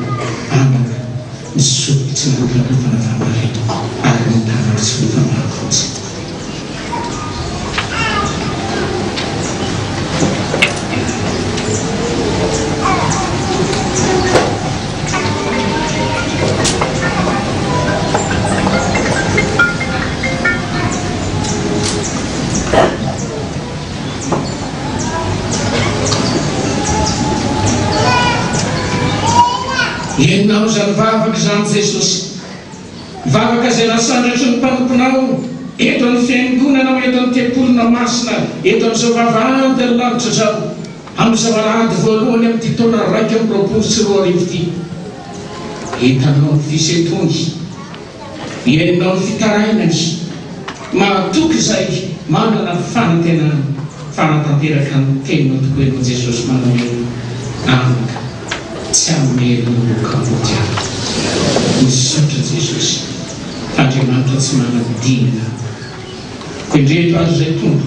anaka ny soky tsy nandrana ny fanavamareto ary ny tanana tsy mifamaro fotsy enao zany vavaka zany Jesosy vavaka izay nasandratry ny mpanomponao eto amin'ny fiangonanao eto amin'ny tempolona masina eto amin'izao vavahady ny lanitra zao amin'izao alahady voalohany amin'ity taona raiky amin'ny roapolo sy roa arivo ity hitanao ny fisetony ienao ny fitarainany mahatoky izay manana fanantenana fanatanteraka ny teninao tokoa enao Jesosy manao hoe anaka tsy amelokamoty misaotra Jesosy Andriamanitra tsy manadina indreto azo zay tombo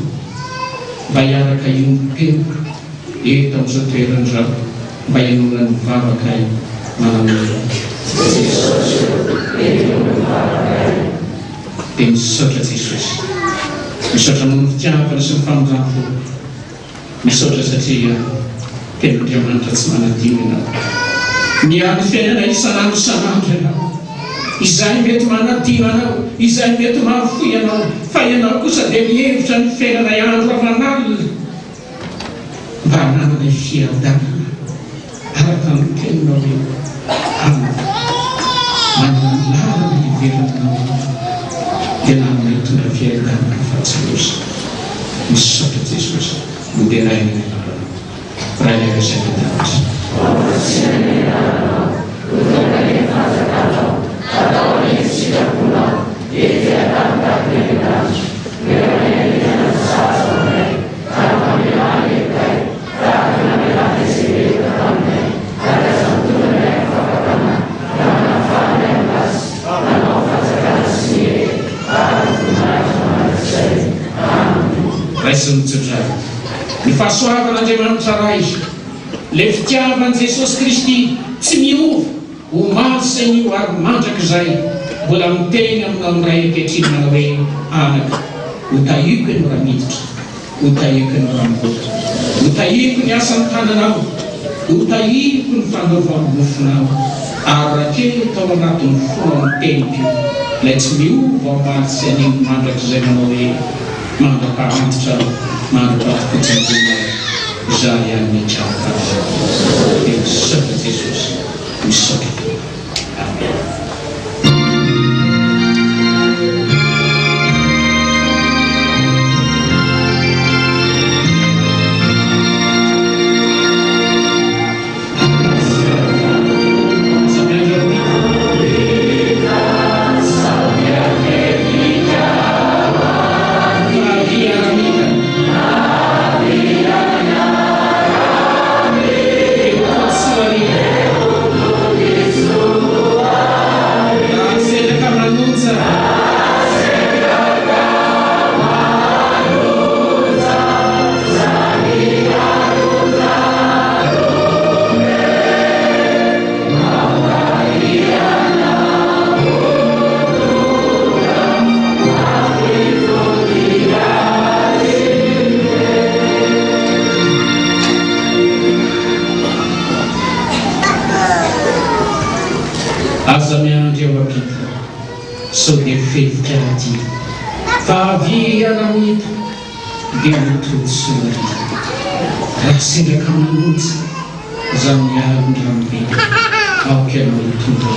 mba hiaraka iompeno eto amin'izao toerana zao mba hianona ny vavaka manao dia misaotra Jesosy misaotra noho ny fitiavana sy ny famonjam-po misaotra satria tena Andriamanitra tsy manadino ianao miady fiainana isanandro isanandro ianao izay mety manadino anao izay mety mahafoy ianao fa ianao kosa dia mihevitra ny fiainana andro aman'alina mba hananana fiadanana araka ny teninao hoe anaka manana ny lalana hiverananao dia nanana hitondra fiadanana fa Jesosy misaotra Jesosy no dia rainana raha iaraisaka davitra raisiny tsodrary ny fahasoavan'Andriamanitra ray le fitiavan' Jesosy Kristy tsy miova ho masy ny ho ary mandrak'izay mbola miteny aminao amiray ankehitriny manao hoe anaka ho tahiko ianao raha miditra ho tahiko ianao raha mivoaka ho tahiko ny asan'ny tananao ho tahiko ny fandaovan'ny mofonao ary raha kely tao anatin'ny fona ny teniko ilay tsy miova ao matsy an'iny mandrak'izay manao hoe mandrapaantitra mandrapatikotsakona za ihany mitraka dia misaotra Jesosy misaotra Amen. aza miandry eo apita sao dia fevitra raty fa aviana mito dia mitotsoary raha sindraka manontsy za miarondramobeka aoka anao mitondra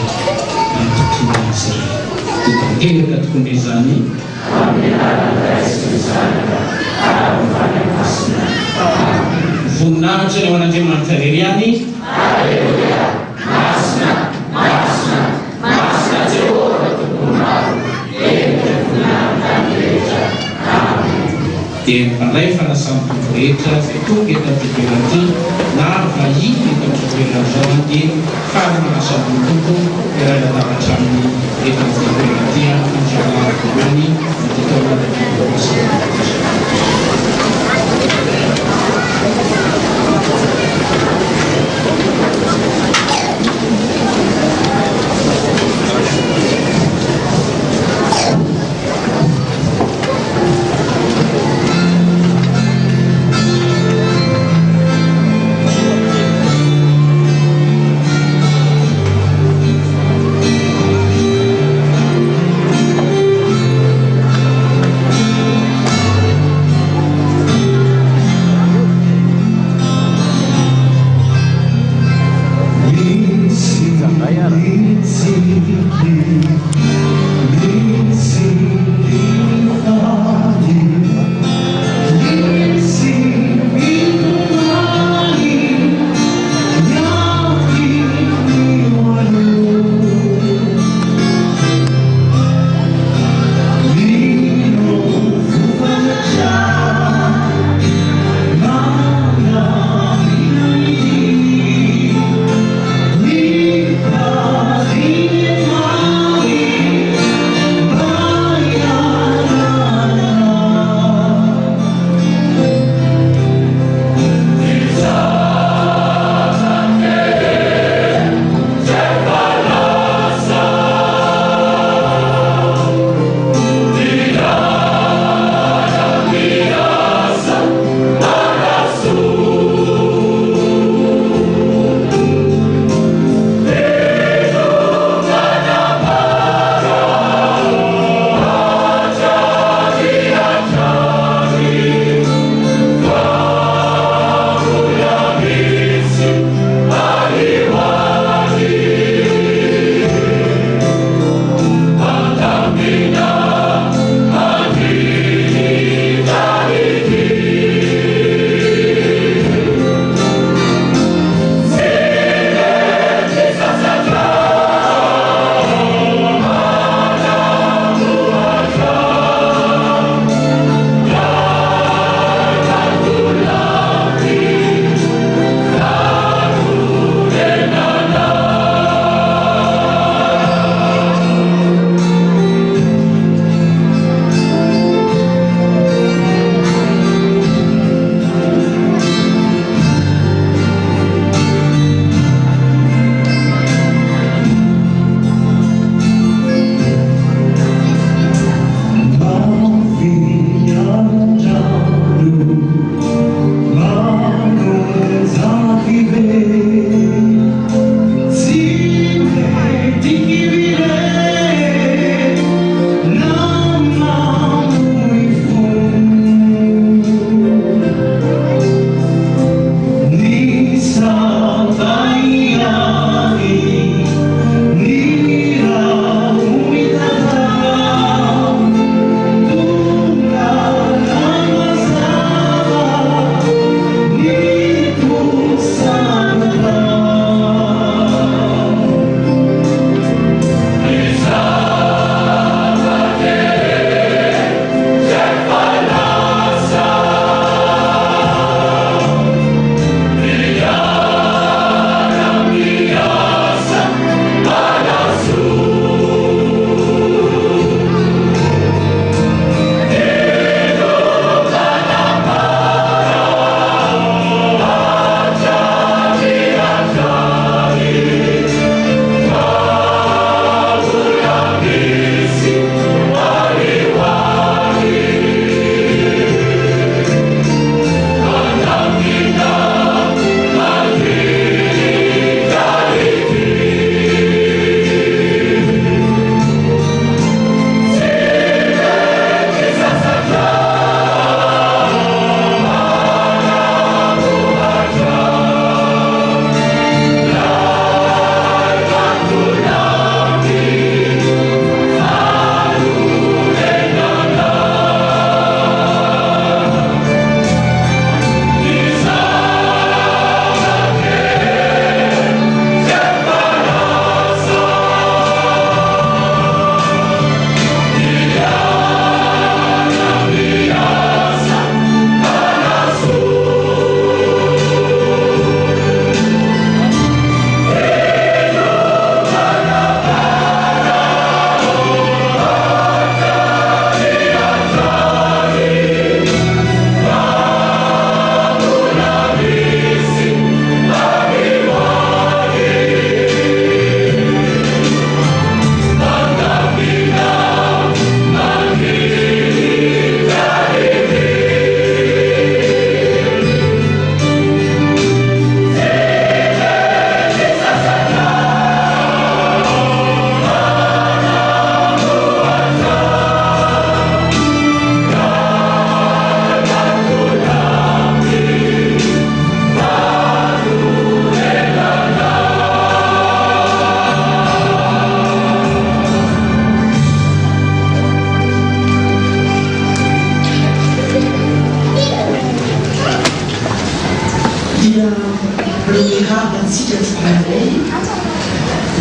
amitotonda azy ray tokatengaka tokony izany voninahitra ny ao an'Andriamanitra rery any dia mandray fanasany tompo rehetra zay tonga eto am'toerana ity na vahiny eto am'toerana zao dia fary manasabony tompo iray ladavatra amin'ny eto am'toerana ity andriamaro voalohany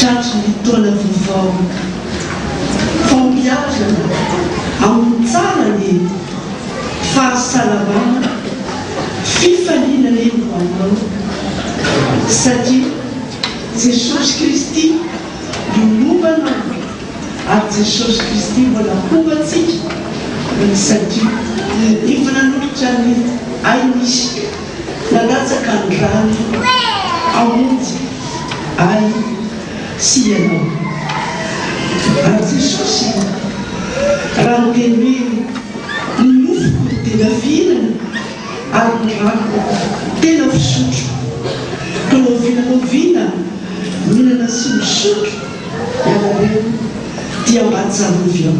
tratry ny taona vaovao fampiazana amin'ny tsara ny fahasalamana fifaninana eny hoanao satria Jesosy Kristy nombanao ary Jesosy Kristy mbola hombatsika satria efa nanolotra ny ay misy nalatsaka ny rano amonjy ay sy ianao ary Jesosy raha niteny hoe nofoko tena vinana ary ny rako tena fisotro ka no vinanao vina minana sy misotro ianareo dia mbatsavovy ao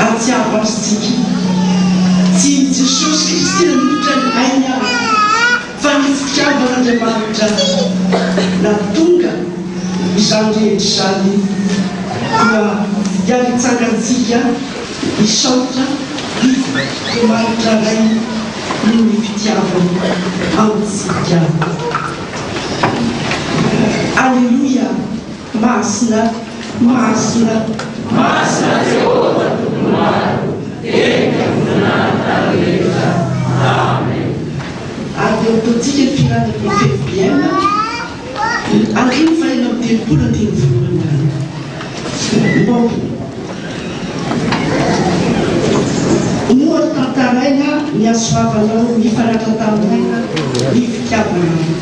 ary tsy ahabasotsika tsy Jesosy Kristy nanolotra ny ainy aho fa ny fitiavan'Andriamanitra na tonga izany rehetra izany dia hialitsangantsika hisaotra himaritra ray ny fitiavany amintsika. Alleluia. Masina Jehova Tomaro tena vonanata rehetra. Amen. Ary ataontsika ny firanana fevriana andriny fahaina amin'ny telopolo andiny voalohany moa tantaraina ny asoavanao ny fanatantaraina ny fitiavanao.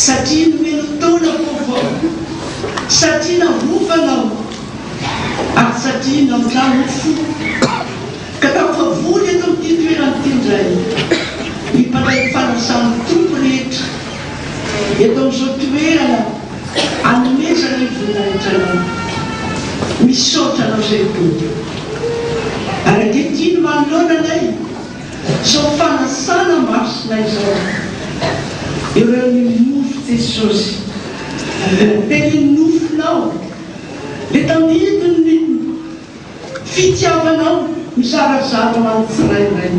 Satria nomeno taona vaovao, satria nahovanao ary satria nandrano fo ka tafavoly eto amin'ity toerana ity indray mipandray fanasan'ny tompo rehetra eto amin'izao toerana anomezana ny voninahitranao misaotra anao izay tompo ary ankehitriny manoloananay izao fanasana masina izao ireo ny nofo Jesosy teny nofonao le tamidiny ny fitiavanao mizarazara amin'ny tsirairay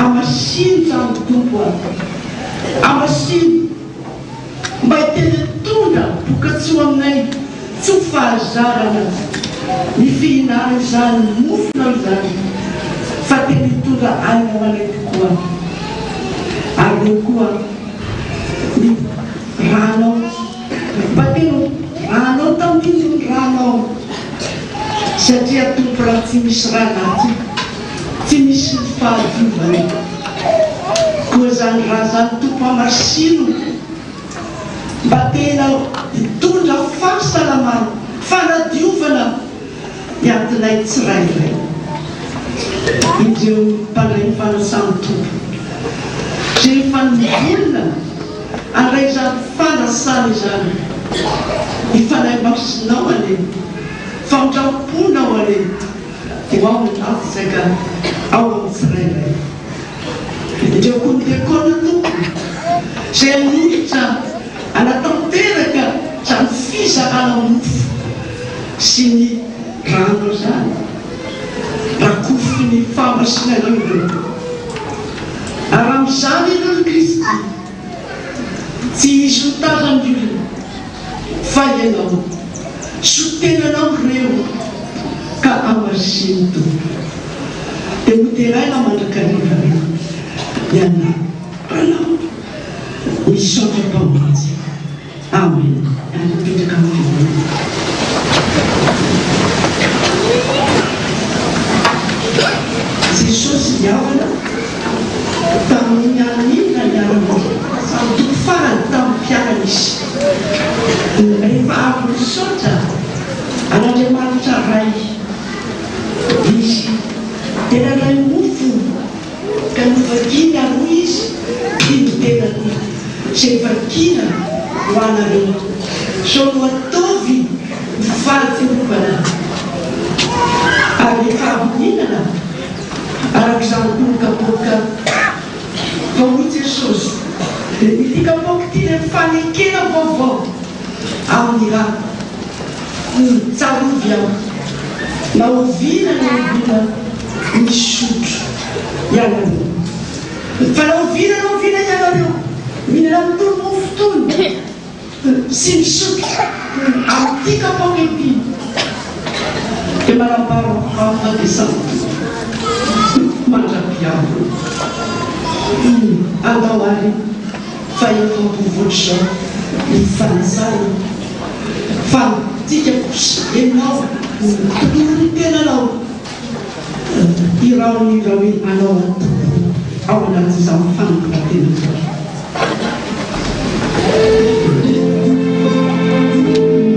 amasiny zany tompo amasiny mba hiteny tonda voka-tso aminay tsy ho fahazarana ny fihinana izany nofonao izany fa teny tonda aina manay tokoa ary eo koa ny ranao mba tena ranao tamin'iny ny ranao satria tompo raha tsy misy ranaty tsy misy fahadiovana koa zany raha zany tompo amasino mba tena hitondra fahasalamana fanadiovana hiantinay tsirairay indreo mpandray ny fanasany tompo rehefa nivolona andray zany fanasana izany ifanay masinao ale famindramponao ale dia ao natsaka ao amin'ny tsirairay indreo koa midekona tompo zay anolotra anatanteraka zany fizarana mofo sy ny rano zany rakofy ny famasinan'olo ary amin'izany ianao Kristy tsy izy ho tazan'olona fa ianao sotenanao ireo ka amasiny tompo dia moteraina mandrakariva ianao misaotra mpamonjy. Amen. Anapetraka amin'ny Jesosy niavana tamin'ny anina niarana toko farany tamin'ny mpiarana izy. Rehefa avy misaotra an'Andriamanitra ray izy tena ray mofo ka novakiny aroa izy ino tena izay vakina ho anareo so no ataovy mifaly-fiarovana ary efa avy mihinana arak'izany tonokapoka vaoa Jesosy ity kapoka ity le fanekena vaovao amin'ny raha tsarovy aho na ovina ny ovina misotro ianareo fa na ovina ianareo mihinana mitolo mofo tony sy misotro amin'ity kapoka ity dia manambara fahafatesana mandrapiavo andao ary fa efa mpovotro zao ny fanasana fa tika kosa ianao tokony tenanao iraon'irao hoe anao ao anatin'izao fanampahatena zao. Wow.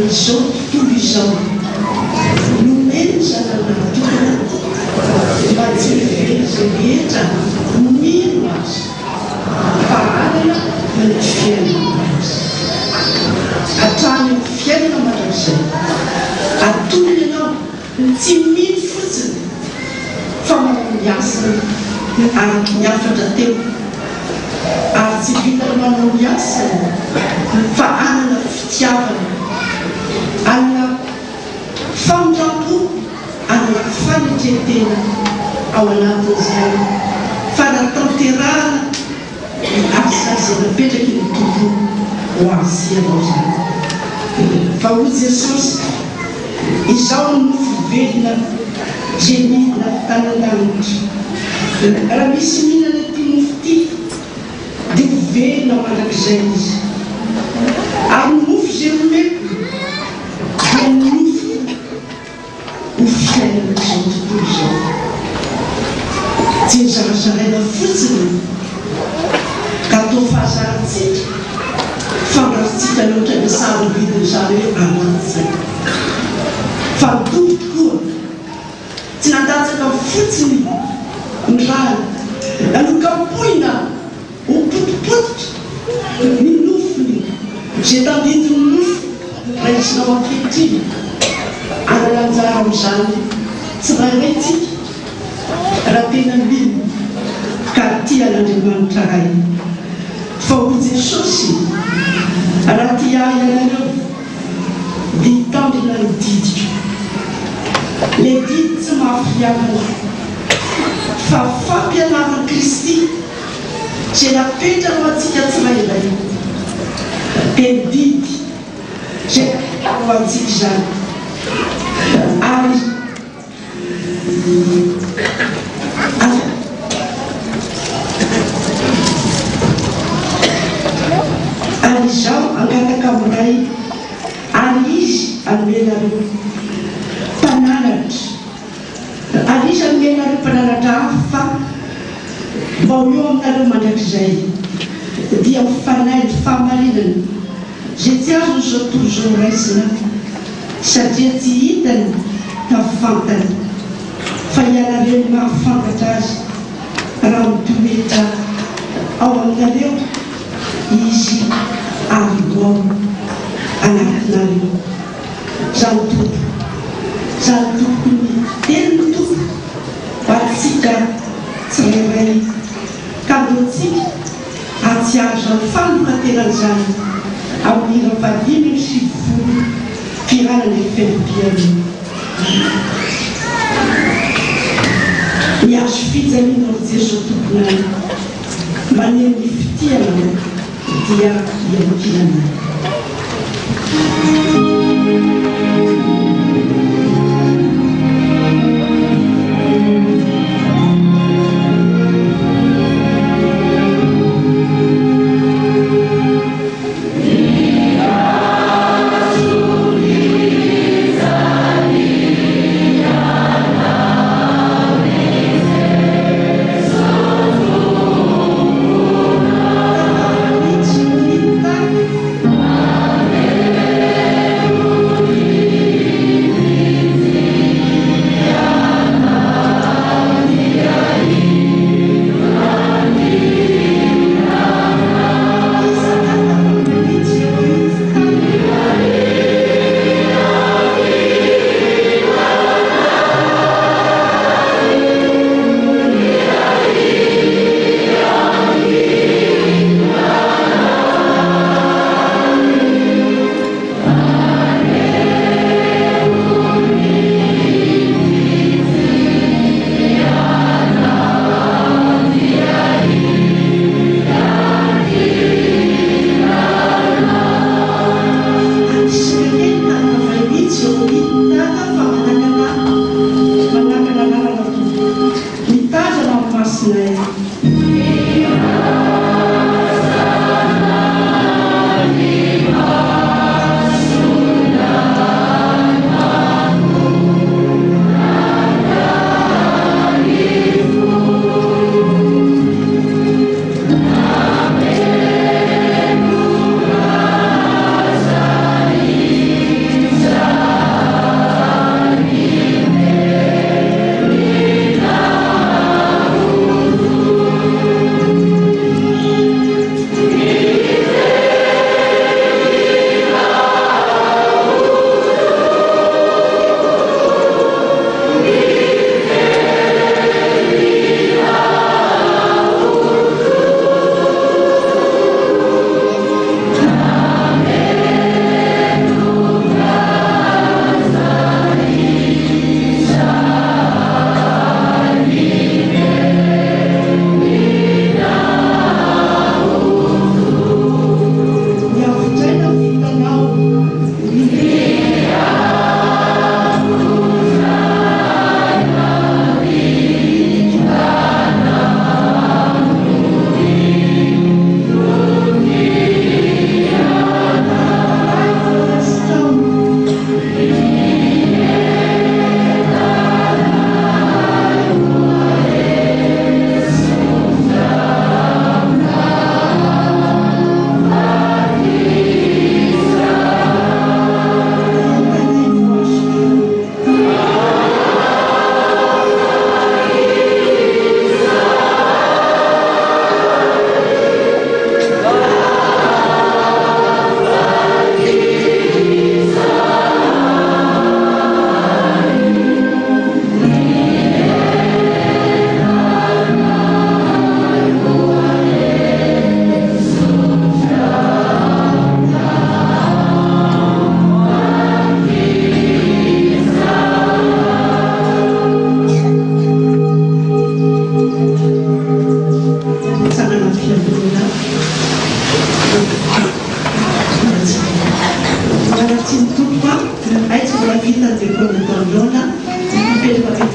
izao tontolo izao nomeny zanana tokona mba tsy mively zay rehetra mino azy fa alina ny fiainana azy hatrany ny fiainana mandrakizay atony ianao tsy mino fotsiny fa manao miasa araky miafatra teo ary tsy vitany manao miasa fa anana fitiavana anana famindrampo anana fanetretena ao anatin'izay fanatanterahana ny asa zay napetraky ny tompo ho azy ianao zany fa ho Jesosy izao no nofovelona zay midina tanandanitra raha misy mihinana ty mofo ty dia hovelona mandrakizay izy ary ny mofo zay omeko dia ny mofo ho fiainana izao tontolo izao tsy nizarazaraina fotsiny ka atao fahazarantsika fandrasitsika loatra ny sarovidiny zany hoe anatyzay fa mitovy tokoa tsy nandatsaka fotsiny ny rano nanokampoina ho potipotika ny nofony zay tandidiny nofo raha isinao ankehitriny analanjara amin'izany tsy rahaitsika raha tena mino ka tia n'Andriamanitra ray fa ho Jesosy raha tia ianareo dia hitandrina ny didika le didy tsy mahafiavana fa fampianarana Kristy zay napetraka ho antsika tsirairay dia ny didy zay ho antsika zany ary izao angataka amin'ray ary izy anomenareo mpananatra ary izy anomenareo mpananatra hafa fa mba ho eo aminareo mandrakizay dia mifanahy ny fahamarinana zay tsy azo ny zao tontolo zao raisina satria tsy hitany na fantany fa ianareo ny mahafantatra azy raha mitoetra ao aminareo izy arigao anatinareo zany tompo zany tompony telo tompo atsika tsirairay ka mbotsika atsiaro zany fanonatenan'izany amin'ny ravadimy ny sivifolo firanany felompiany miazo fijaliana ao Jesosy tomponay maneho ny fitianana dia iankinana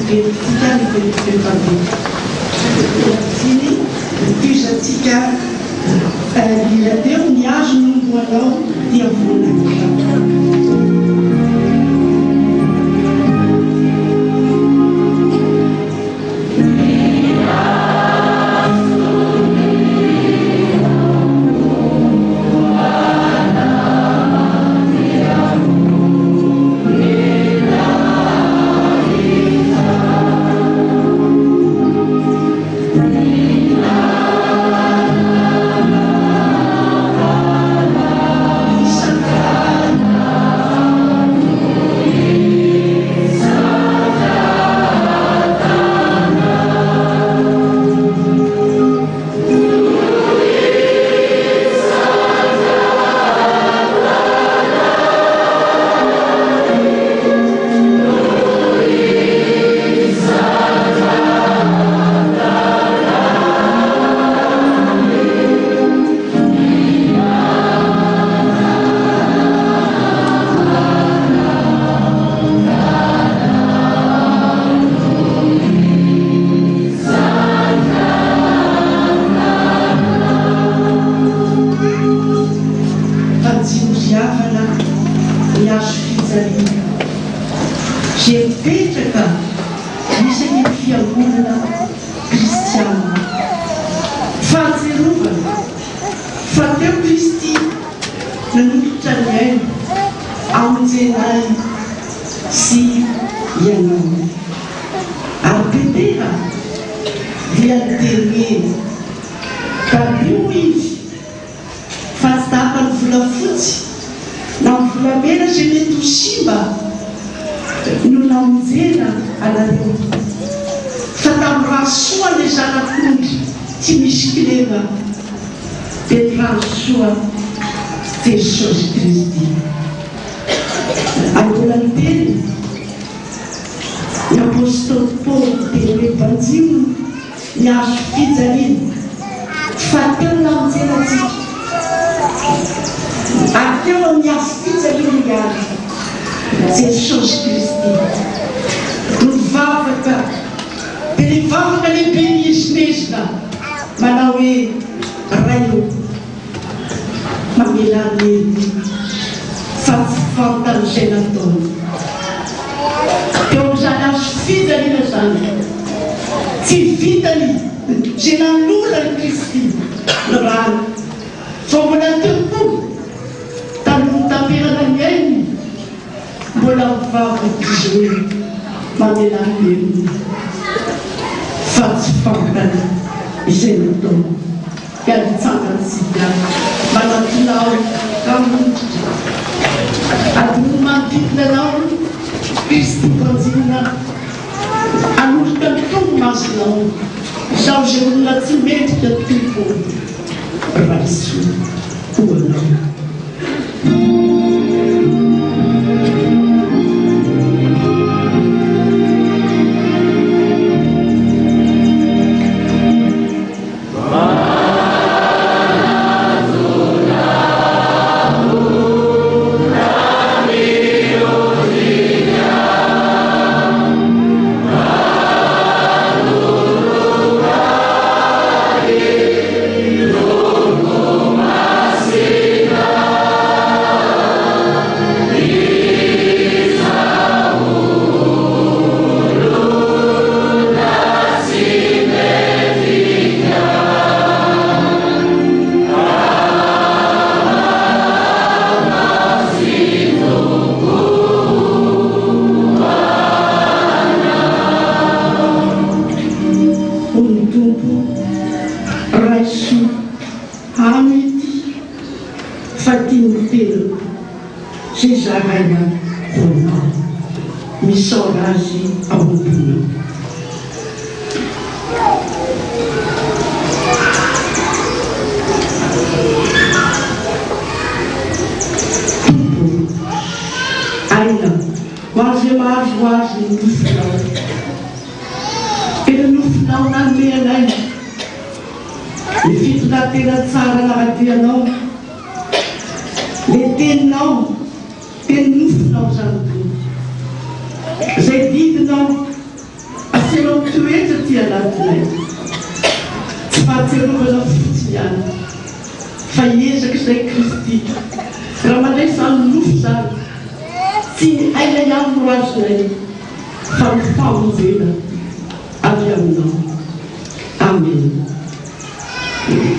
Retika ny fefavety. Ziny nipizatsika lirateo ny azo nomboanao dia volana. toetra ty anatinay tsy fahatsiarovana fotsiny ihany fa ezaka izay Kristy raha mandray izany nofo zany tsy aina ihany no azonay fa ny famonjena avy aminao. Amen.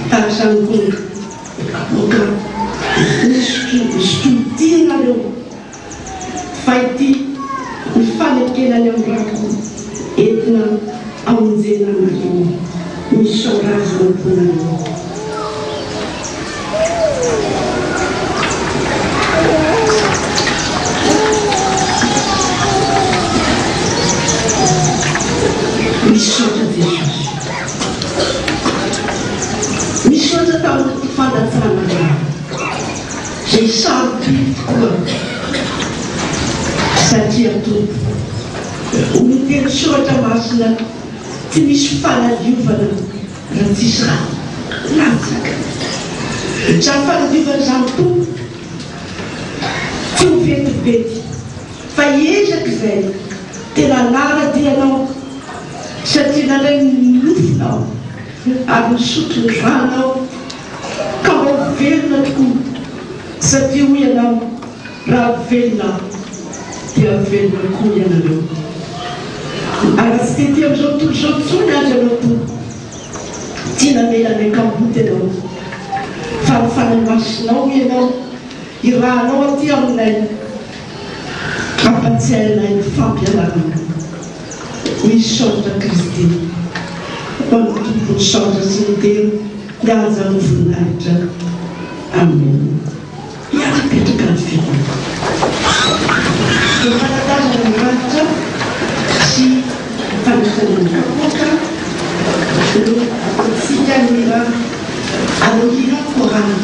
Tarzany koa nisotrontianareo fa ity ny fanekenany amin'ny rako entina amonjena anareo misaorazana amponareo. Misaotra Jesosy. Misaotra tamin'ny fandatsana izay sarobidy tokoa satria tompo oloteny soatra masina tsy misy fanadiovana raha tsisy latsaka. Zany fanadiovana zany tompo tsy ho vetivety fa ezaka izay tena lara dianao satria nalay nofonao ary misotro ny ranao ka mba velona tokoa satria ho ianao raha velona dia velona koa ianareo. Ary tsy tety amin'izao tontolo izao tsony azy anao tompo tsy namelanay kamboty ianao fa mifanay masinao ianao irahanao aty aminay ampatsiainay ny fampianarana. Misaotra Kristy ho an'ny tompo ny saotra sy ny telo mihaja ny voninahitra. Amen. Miara-petraka ny fiainana. Ny fanatazana ny ranitra sy fanasana ny kapoaka no atsika nira alohira korana.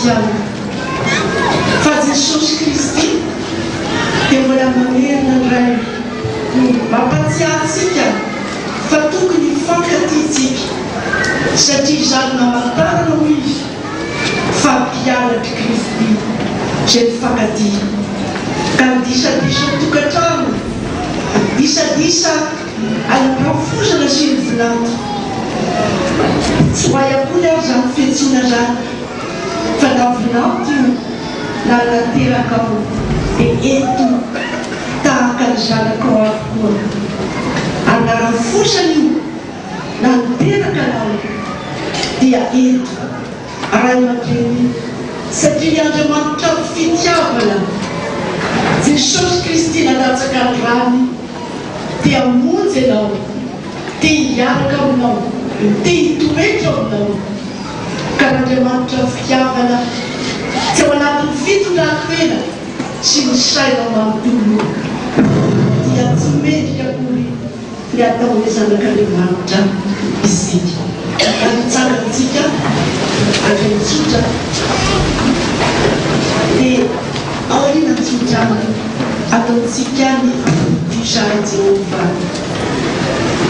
kristiana fa Jesosy Kristy dia mbola mamerina indray mampatsiahtsika fa tokony hifankatytsika satria izany namantarana ho izy fa mpianatry Kristy zay mifankaty ka disadisa tokantrano disadisa anapafosana sy ny vinato tsy ho aia-pony ary zany fiantsoana zany fa na vinato io na nateraka ao dia eto tahaka ny zanaka ao avokoa ary na rafosana io na niteraka anao dia eto ray aman-dreny satria Andriamanitra ny fitiavana Jesosy Kristy nalatsaka ny rany dia monjy ianao dia hiaraka aminao dia hitoetra aminao ka Andriamanitra ny fitiavana tsy ao anatin'ny fitondran-tena sy ny sainao manontolo dia tsy mendrika akory ny ataon'ny zanak'Andriamanitra isika anitsanganytsika andrenitsotra dia aoriana tsodrana ataontsika ny fisary Jehovah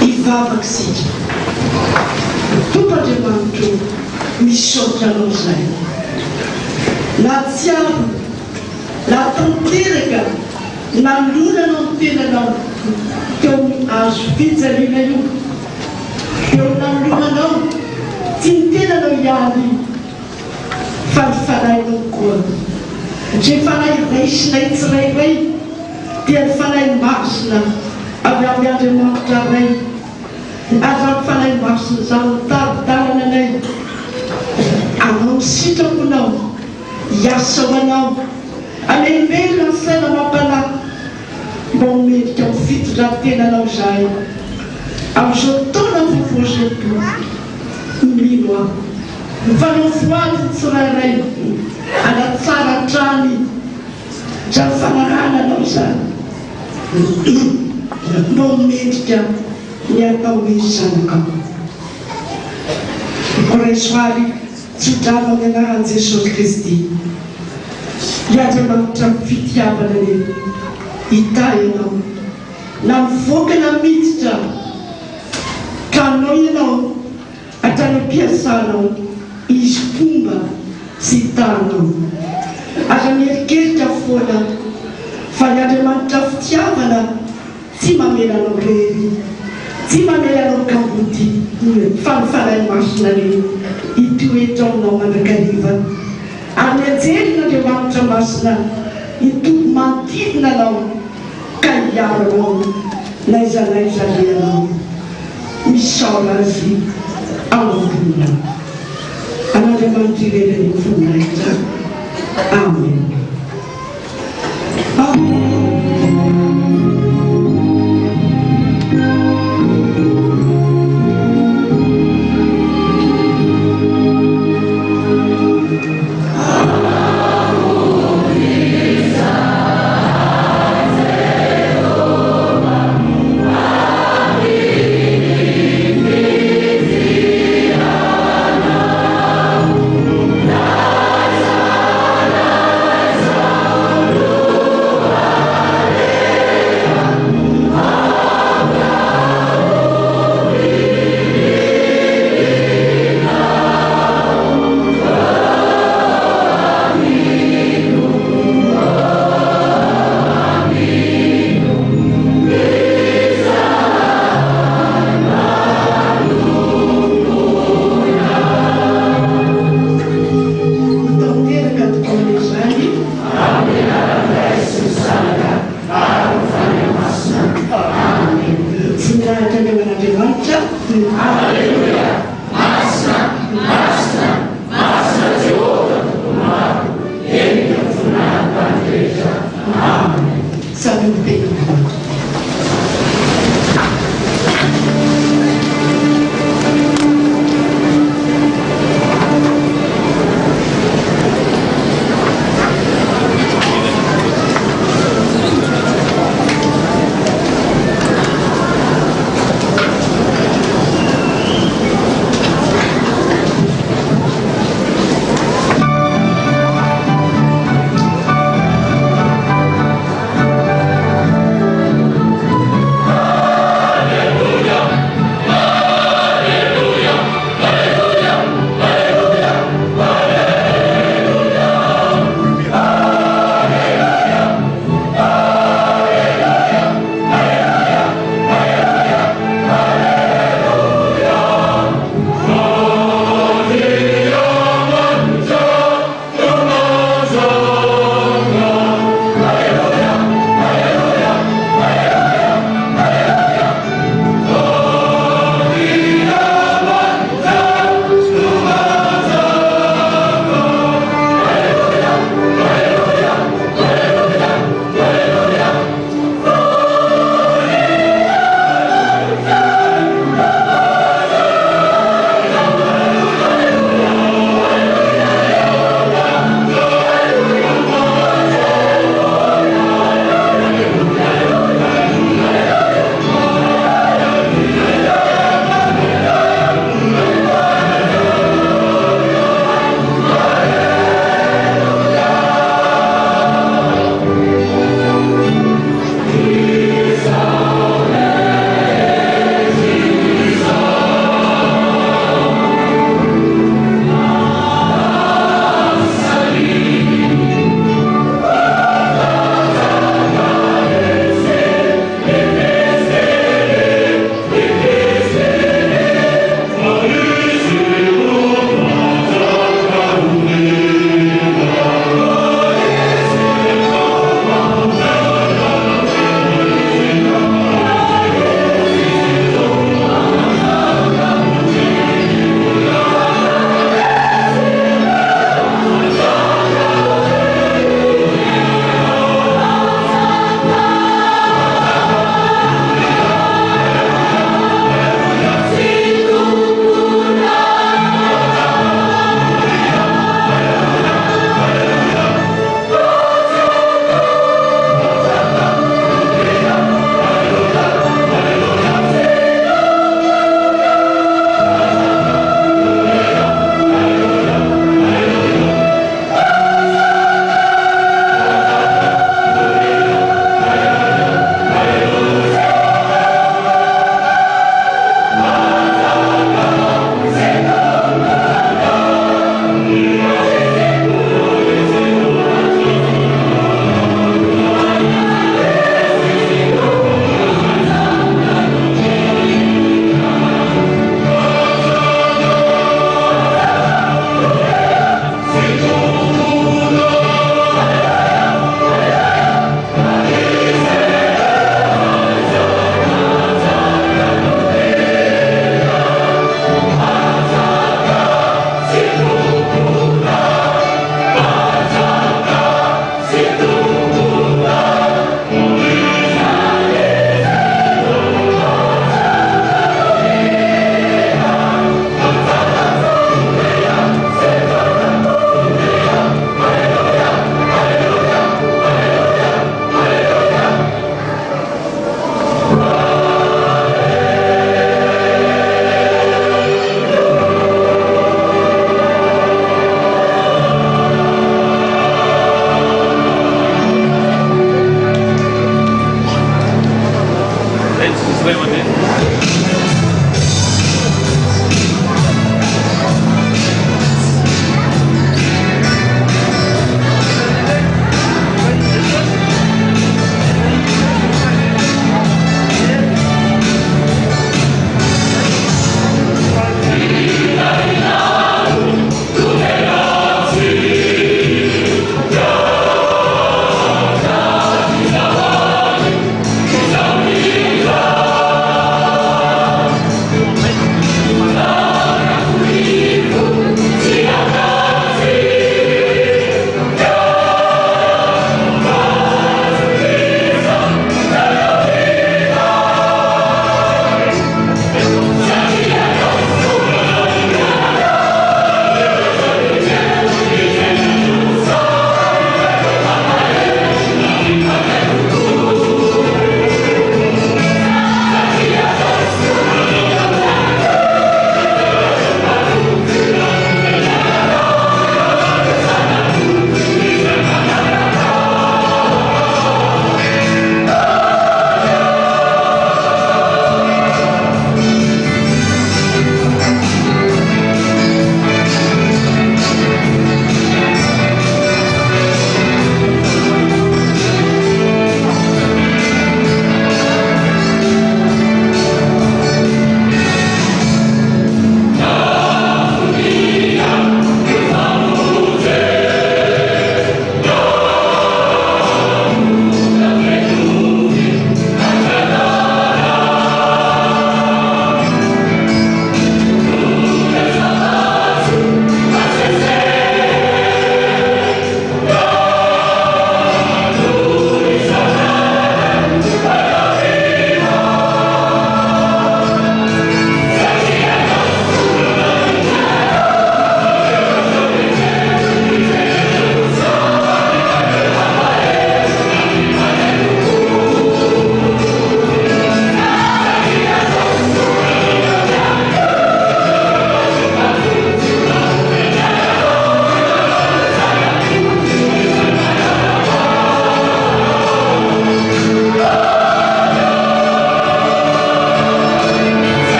hivavaka sika Tompo Andriamanitra misaotra anao zay na tsiaro na tanteraka na lonanao ny tenanao teo ny azo fijaliana io eo nanolomanao tsy ny tenanao ihany fa ny fanahinao koa zay fanahy ray sy nay tsirairay dia ny fanahy masina avy amin'ny Andriamanitra ray aza ny fanahy masina zany mitaridarana anay anao sitrakonao hiasa ho anao amehimelona ny saina mampanahy mba homendrika amin'ny fitondran-tenanao zay amin'izao taona vovoazoto mino aho mifanao foaly ny tsirairay anatsara trany zany fanarahananao zany mba homendrika ny atao hoe zanakao koresoaly tsodrano amin'ny anaran'i Jesosy Kristy Andriamanitra fitiavana ny hita ianao na mivoaka na miditra tranonao ianao atrany ampiasanao izy fomba sy hitanao aza mierikeritra foana fa ny Andriamanitra fitiavana tsy mamelanao rery tsy mamelanao kamboty fa ny fanahy masina reny hitoetra aminao mandrakariva ary mianjerin'Andriamanitra masina hitoby manodidina anao ka hiaranao na iza leanao misaola azy ao ambonina an'Andriamanitra ireny ny voninahitra amen.